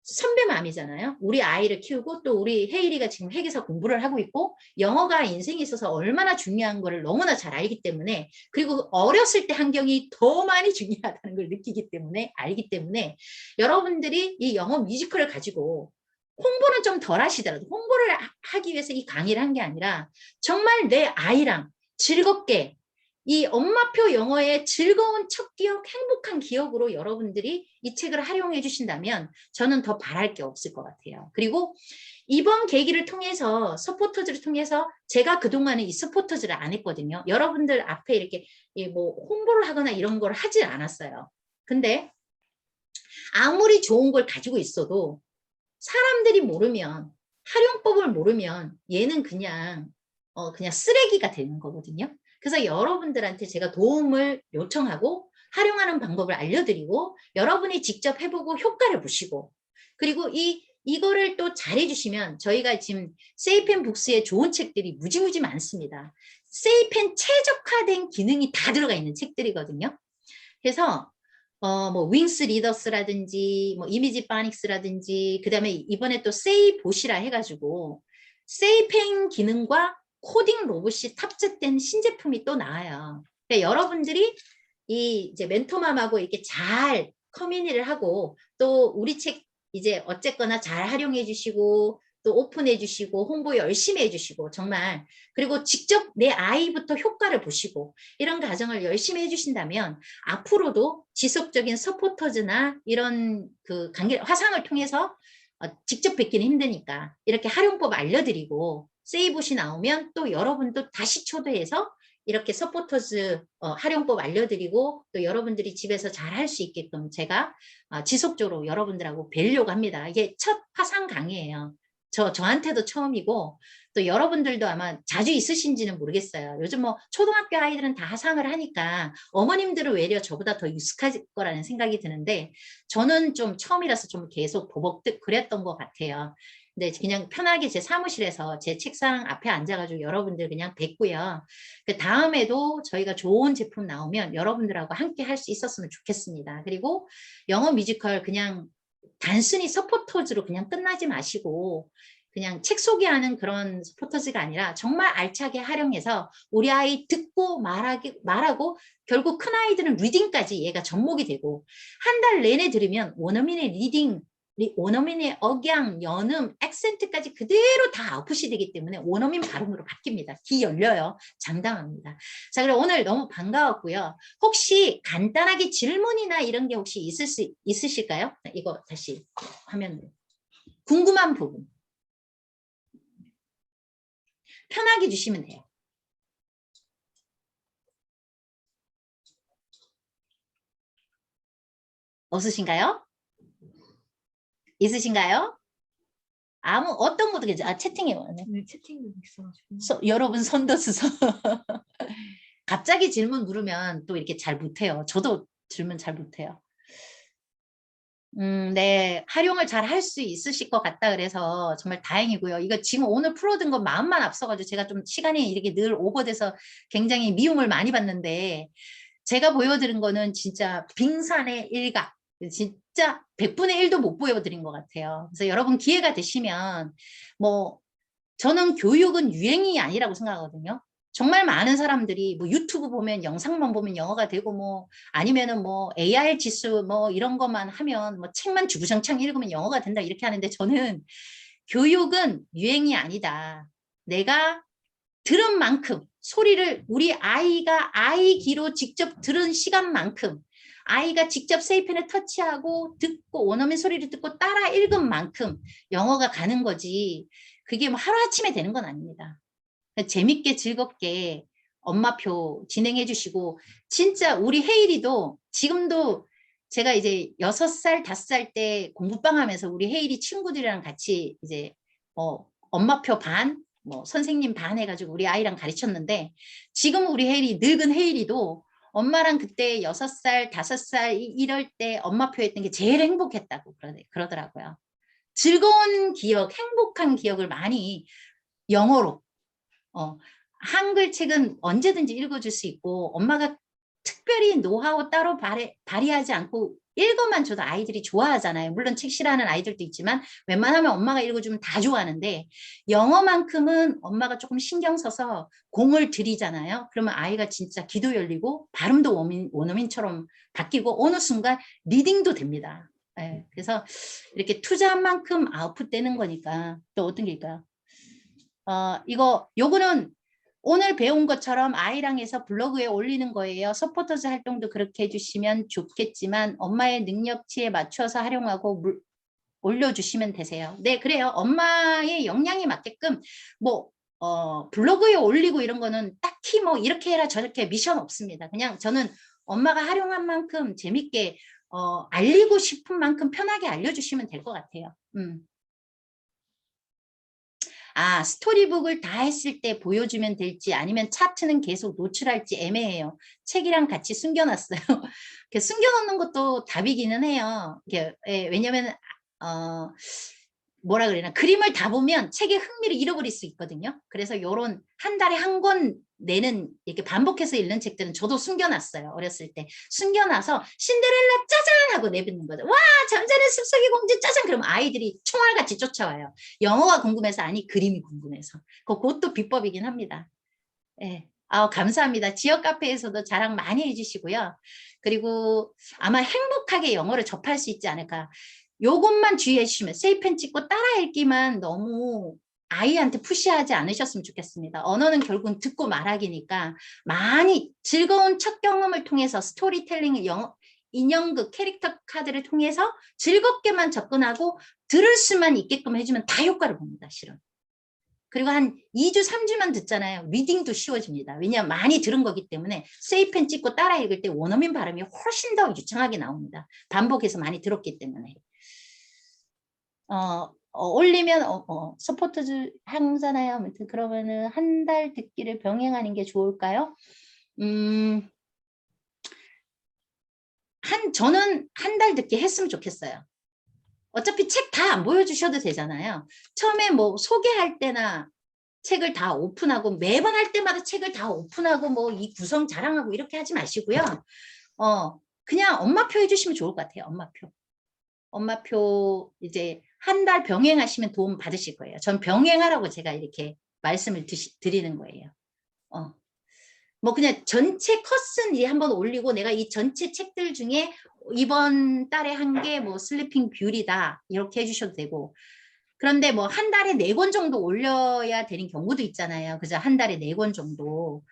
F: 선배맘이잖아요. 우리 아이를 키우고 또 우리 혜일이가 지금 회계사 공부를 하고 있고 영어가 인생에 있어서 얼마나 중요한 거를 너무나 잘 알기 때문에 그리고 어렸을 때 환경이 더 많이 중요하다는 걸 느끼기 때문에 알기 때문에 여러분들이 이 영어 뮤지컬을 가지고 홍보는 좀 덜 하시더라도 홍보를 하기 위해서 이 강의를 한 게 아니라 정말 내 아이랑 즐겁게 이 엄마표 영어의 즐거운 첫 기억, 행복한 기억으로 여러분들이 이 책을 활용해 주신다면 저는 더 바랄 게 없을 것 같아요. 그리고 이번 계기를 통해서 서포터즈를 통해서 제가 그동안은 이 서포터즈를 안 했거든요. 여러분들 앞에 이렇게 뭐 홍보를 하거나 이런 걸 하지 않았어요. 근데 아무리 좋은 걸 가지고 있어도 사람들이 모르면 활용법을 모르면 얘는 그냥 쓰레기가 되는 거거든요. 그래서 여러분들한테 제가 도움을 요청하고 활용하는 방법을 알려드리고 여러분이 직접 해보고 효과를 보시고 그리고 이거를 또 잘해주시면 저희가 지금 세이펜 북스에 좋은 책들이 무지무지 많습니다. 세이펜 최적화된 기능이 다 들어가 있는 책들이거든요. 그래서 뭐 윙스 리더스라든지 뭐 이미지 파닉스라든지 그다음에 이번에 또 세이봇이라 해가지고 세이펜 기능과 코딩 로봇이 탑재된 신제품이 또 나와요. 그러니까 여러분들이 이제 멘토맘하고 이렇게 잘 커뮤니를 하고 또 우리 책 이제 어쨌거나 잘 활용해 주시고 또 오픈해 주시고 홍보 열심히 해 주시고 정말 그리고 직접 내 아이부터 효과를 보시고 이런 과정을 열심히 해 주신다면 앞으로도 지속적인 서포터즈나 이런 그 화상을 통해서 직접 뵙기는 힘드니까 이렇게 활용법 알려드리고 세이봇이 나오면 또 여러분도 다시 초대해서 이렇게 서포터즈 활용법 알려드리고 또 여러분들이 집에서 잘 할 수 있게끔 제가 지속적으로 여러분들하고 뵈려고 합니다. 이게 첫 화상 강의예요. 저한테도 처음이고 또 여러분들도 아마 자주 있으신지는 모르겠어요. 요즘 뭐 초등학교 아이들은 다 화상을 하니까 어머님들은 외려 저보다 더 익숙할 거라는 생각이 드는데 저는 좀 처음이라서 좀 계속 버벅 그랬던 것 같아요.
A: 근데 그냥 편하게 제 사무실에서 제 책상 앞에 앉아가지고 여러분들 그냥 뵙고요. 그 다음에도 저희가 좋은 제품 나오면 여러분들하고 함께 할 수 있었으면 좋겠습니다. 그리고 영어 뮤지컬 그냥 단순히 서포터즈로 그냥 끝나지 마시고 그냥 책 소개하는 그런 서포터즈가 아니라 정말 알차게 활용해서 우리 아이 듣고 말하고 결국 큰 아이들은 리딩까지 얘가 접목이 되고 한 달 내내 들으면 원어민의 리딩, 원어민의 억양, 연음, 액센트까지 그대로 다 아웃풋이 되기 때문에 원어민 발음으로 바뀝니다. 귀 열려요. 장담합니다. 자, 그럼 오늘 너무 반가웠고요. 혹시 간단하게 질문이나 이런 게 혹시 있으실까요? 이거 다시 화면 궁금한 부분. 편하게 주시면 돼요. 없으신가요? 있으신가요? 어떤 것도 괜찮아요. 채팅에 왔네.
B: 네, 채팅도 있어가지고.
A: 여러분 손도 쓰서. 갑자기 질문 물으면 또 이렇게 잘 못해요. 저도 질문 잘 못해요. 네, 활용을 잘 할 수 있으실 것 같다 그래서 정말 다행이고요. 이거 지금 오늘 풀어둔 건 마음만 앞서가지고 제가 좀 시간이 이렇게 늘 오버돼서 굉장히 미움을 많이 받는데 제가 보여드린 거는 진짜 빙산의 일각, 진짜 100분의 1도 못 보여드린 것 같아요. 그래서 여러분 기회가 되시면 뭐 저는 교육은 유행이 아니라고 생각하거든요. 정말 많은 사람들이 뭐 유튜브 보면 영상만 보면 영어가 되고 뭐 아니면은 뭐 AR 지수 뭐 이런 것만 하면 뭐 책만 주구장창 읽으면 영어가 된다 이렇게 하는데 저는 교육은 유행이 아니다. 내가 들은 만큼 소리를 우리 아이가 아이 귀로 직접 들은 시간만큼 아이가 직접 세이펜을 터치하고 듣고 원어민 소리를 듣고 따라 읽은 만큼 영어가 가는 거지 그게 뭐 하루아침에 되는 건 아닙니다. 재밌게 즐겁게 엄마표 진행해 주시고 진짜 우리 헤이리도 지금도 제가 이제 6살, 5살 때 공부방 하면서 우리 헤이리 친구들이랑 같이 이제 엄마표 반, 뭐 선생님 반 해가지고 우리 아이랑 가르쳤는데 지금 우리 헤이리 늙은 헤이리도 엄마랑 그때 6살, 5살 이럴 때 엄마표 했던 게 제일 행복했다고 그러더라고요. 즐거운 기억, 행복한 기억을 많이 영어로 한글 책은 언제든지 읽어줄 수 있고 엄마가 특별히 노하우 따로 발휘하지 않고 읽어만 줘도 아이들이 좋아하잖아요. 물론 책 싫어하는 아이들도 있지만 웬만하면 엄마가 읽어주면 다 좋아하는데 영어만큼은 엄마가 조금 신경 써서 공을 들이잖아요. 그러면 아이가 진짜 귀도 열리고 발음도 원어민처럼 바뀌고 어느 순간 리딩도 됩니다. 네, 그래서 이렇게 투자한 만큼 아웃풋 되는 거니까 또 어떤 게 있을까요? 요거는 오늘 배운 것처럼 아이랑 해서 블로그에 올리는 거예요. 서포터즈 활동도 그렇게 해주시면 좋겠지만 엄마의 능력치에 맞춰서 활용하고 올려주시면 되세요. 네, 그래요. 엄마의 역량에 맞게끔 뭐 블로그에 올리고 이런 거는 딱히 뭐 이렇게 해라 저렇게 미션 없습니다. 그냥 저는 엄마가 활용한 만큼 재밌게 알리고 싶은 만큼 편하게 알려주시면 될 것 같아요. 스토리북을 다 했을 때 보여주면 될지 아니면 차트는 계속 노출할지 애매해요. 책이랑 같이 숨겨놨어요. 숨겨놓는 것도 답이기는 해요. 왜냐면 뭐라 그러나 그림을 다 보면 책의 흥미를 잃어버릴 수 있거든요. 그래서 요런 한 달에 한 권 내는 이렇게 반복해서 읽는 책들은 저도 숨겨놨어요. 어렸을 때 숨겨놔서 신데렐라 짜잔 하고 내뱉는 거죠. 와 잠자는 숲속의 공주 짜잔 그러면 아이들이 총알같이 쫓아와요. 영어가 궁금해서 아니 그림이 궁금해서 그것도 비법이긴 합니다. 네. 감사합니다. 지역 카페에서도 자랑 많이 해주시고요. 그리고 아마 행복하게 영어를 접할 수 있지 않을까. 요것만 주의해 주시면 세이펜 찍고 따라 읽기만 너무 아이한테 푸시하지 않으셨으면 좋겠습니다. 언어는 결국은 듣고 말하기니까 많이 즐거운 첫 경험을 통해서 스토리텔링, 인형극, 캐릭터 카드를 통해서 즐겁게만 접근하고 들을 수만 있게끔 해주면 다 효과를 봅니다. 실은. 그리고 한 2주, 3주만 듣잖아요. 리딩도 쉬워집니다. 왜냐하면 많이 들은 거기 때문에 세이펜 찍고 따라 읽을 때 원어민 발음이 훨씬 더 유창하게 나옵니다. 반복해서 많이 들었기 때문에. 올리면 서포터즈 하잖아요. 아무튼 그러면은 한 달 듣기를 병행하는 게 좋을까요? 저는 한 달 듣기 했으면 좋겠어요.
F: 어차피 책 다 안 보여주셔도 되잖아요. 처음에 뭐 소개할 때나 책을 다 오픈하고 매번 할 때마다 책을 다 오픈하고 뭐 이 구성 자랑하고 이렇게 하지 마시고요. 그냥 엄마표 해주시면 좋을 것 같아요. 엄마표. 엄마표 이제 한 달 병행하시면 도움 받으실 거예요. 전 병행하라고 제가 이렇게 말씀을 드리는 거예요. 뭐 그냥 전체 컷은 한번 올리고 내가 이 전체 책들 중에 이번 달에 한 게 뭐 슬리핑 뷰티다 이렇게 해주셔도 되고 그런데 뭐 한 달에 4권 정도 올려야 되는 경우도 있잖아요. 그죠? 한 달에 4권 정도.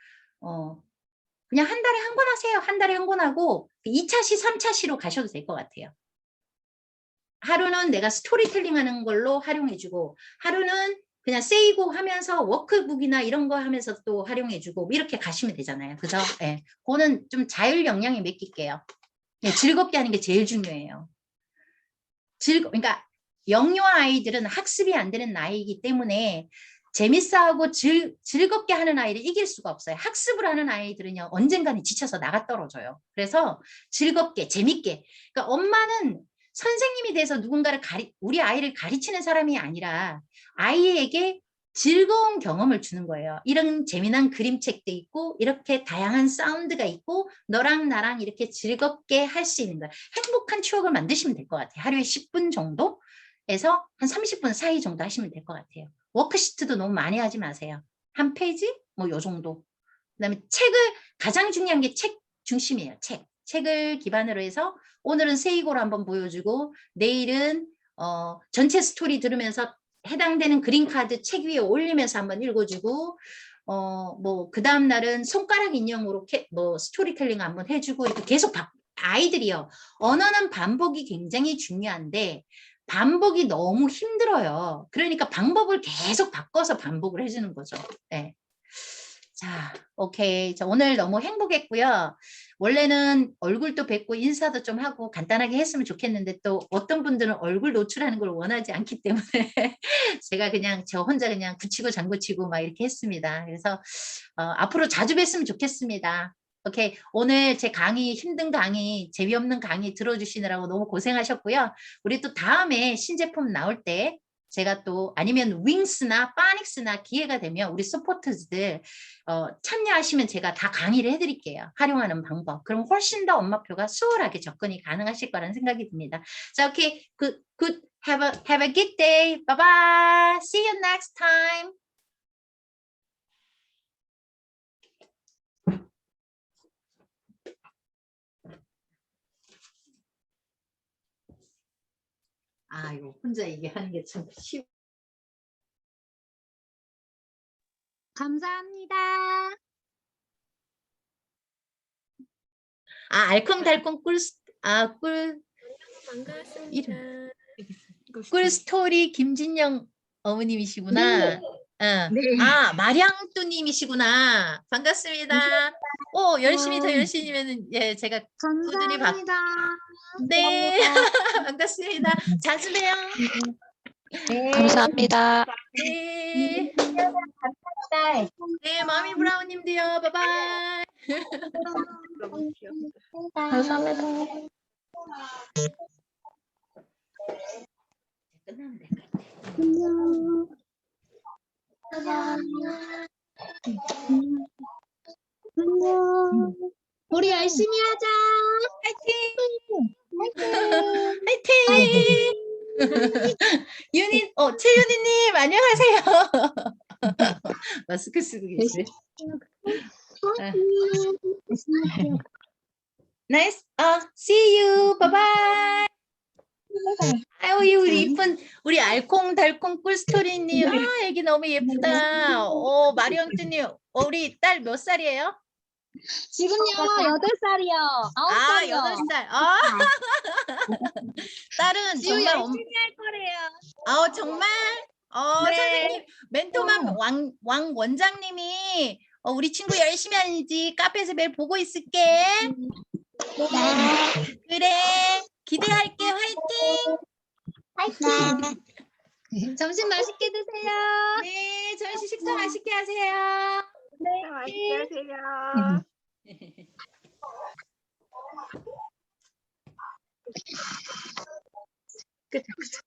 F: 그냥 한 달에 한 권 하세요. 한 달에 한 권 하고 2차시, 3차시로 가셔도 될 것 같아요. 하루는 내가 스토리텔링 하는 걸로 활용해주고 하루는 그냥 세이고 하면서 워크북이나 이런 거 하면서 또 활용해주고 이렇게 가시면 되잖아요. 그죠? 예. 그거는 좀 자율 역량에 맡길게요. 예, 즐겁게 하는 게 제일 중요해요. 그러니까 영유아 아이들은 학습이 안 되는 나이이기 때문에 재밌어하고 즐겁게 하는 아이를 이길 수가 없어요. 학습을 하는 아이들은요. 언젠가는 지쳐서 나가 떨어져요. 그래서 즐겁게 재밌게. 그러니까 엄마는 선생님이 돼서 누군가를 우리 아이를 가르치는 사람이 아니라 아이에게 즐거운 경험을 주는 거예요. 이런 재미난 그림책도 있고 이렇게 다양한 사운드가 있고 너랑 나랑 이렇게 즐겁게 할 수 있는 거예요. 행복한 추억을 만드시면 될 것 같아요. 하루에 10분 정도에서 한 30분 사이 정도 하시면 될 것 같아요. 워크시트도 너무 많이 하지 마세요. 한 페이지? 뭐 요 정도. 그다음에 책을 가장 중요한 게 책 중심이에요. 책을 기반으로 해서 오늘은 세이고를 한번 보여주고 내일은 전체 스토리 들으면서 해당되는 그림카드 책 위에 올리면서 한번 읽어주고 뭐 그 다음 날은 손가락 인형으로 뭐 스토리텔링 한번 해주고 이렇게 계속 아이들이요. 언어는 반복이 굉장히 중요한데 반복이 너무 힘들어요. 그러니까 방법을 계속 바꿔서 반복을 해주는 거죠. 네. 자, 오케이. 자, 오늘 너무 행복했고요. 원래는 얼굴도 뵙고 인사도 좀 하고 간단하게 했으면 좋겠는데 또 어떤 분들은 얼굴 노출하는 걸 원하지 않기 때문에 제가 그냥 저 혼자 그냥 굳히고 장구치고 막 이렇게 했습니다. 그래서 앞으로 자주 뵀으면 좋겠습니다. 오케이. 오늘 제 강의, 힘든 강의, 재미없는 강의 들어주시느라고 너무 고생하셨고요. 우리 또 다음에 신제품 나올 때 제가 또 아니면 윙스나 파닉스나 기회가 되면 우리 서포터즈들 참여하시면 제가 다 강의를 해드릴게요. 활용하는 방법. 그럼 훨씬 더 엄마표가 수월하게 접근이 가능하실 거라는 생각이 듭니다. 자, 오케이. Good. Have a good day. Bye bye. See you next time. 이거 혼자 얘기하는 게 참 쉬워.
B: 감사합니다.
F: 알콩달콩 꿀
H: 반갑습니다.
F: 꿀 스토리 김진영 어머님이시구나.
B: 네.
F: 마량뚜님이시구나. 반갑습니다. 열심히 더 열심히면 예, 제가 꾸준히
B: 감사합니다.
F: 네. 반갑습니다. 자주 봬요.
B: 네.
H: 감사합니다.
F: 네. 네, 마미 브라운님도요. 바이바이.
H: 감사합니다.
F: 끝나면 될 것 같아요.
B: 우리 열심히 하자.
F: 화이팅! 최윤희님 안녕하세요. 마스크 쓰고 계시네. Nice. See you. Bye bye. 아유, 우리 이쁜 우리 알콩달콩 꿀스토리님. 애기 너무 예쁘다. 마리영주님, 우리 딸 몇 살이에요?
B: 지금요 8살이요. 9살이요.
F: 8살. 딸은 정말
B: 열심히 할 거래요.
F: 정말?
B: 네.
F: 선생님, 멘토맘 왕 원장님이 우리 친구 열심히 하는지 카페에서 매일 보고 있을게. 그래, 기대할게. 화이팅!
B: 점심 맛있게 드세요.
F: 네, 점심 식사 맛있게 하세요.
B: 네.
H: 맛있게 하세요. 그죠, 그죠.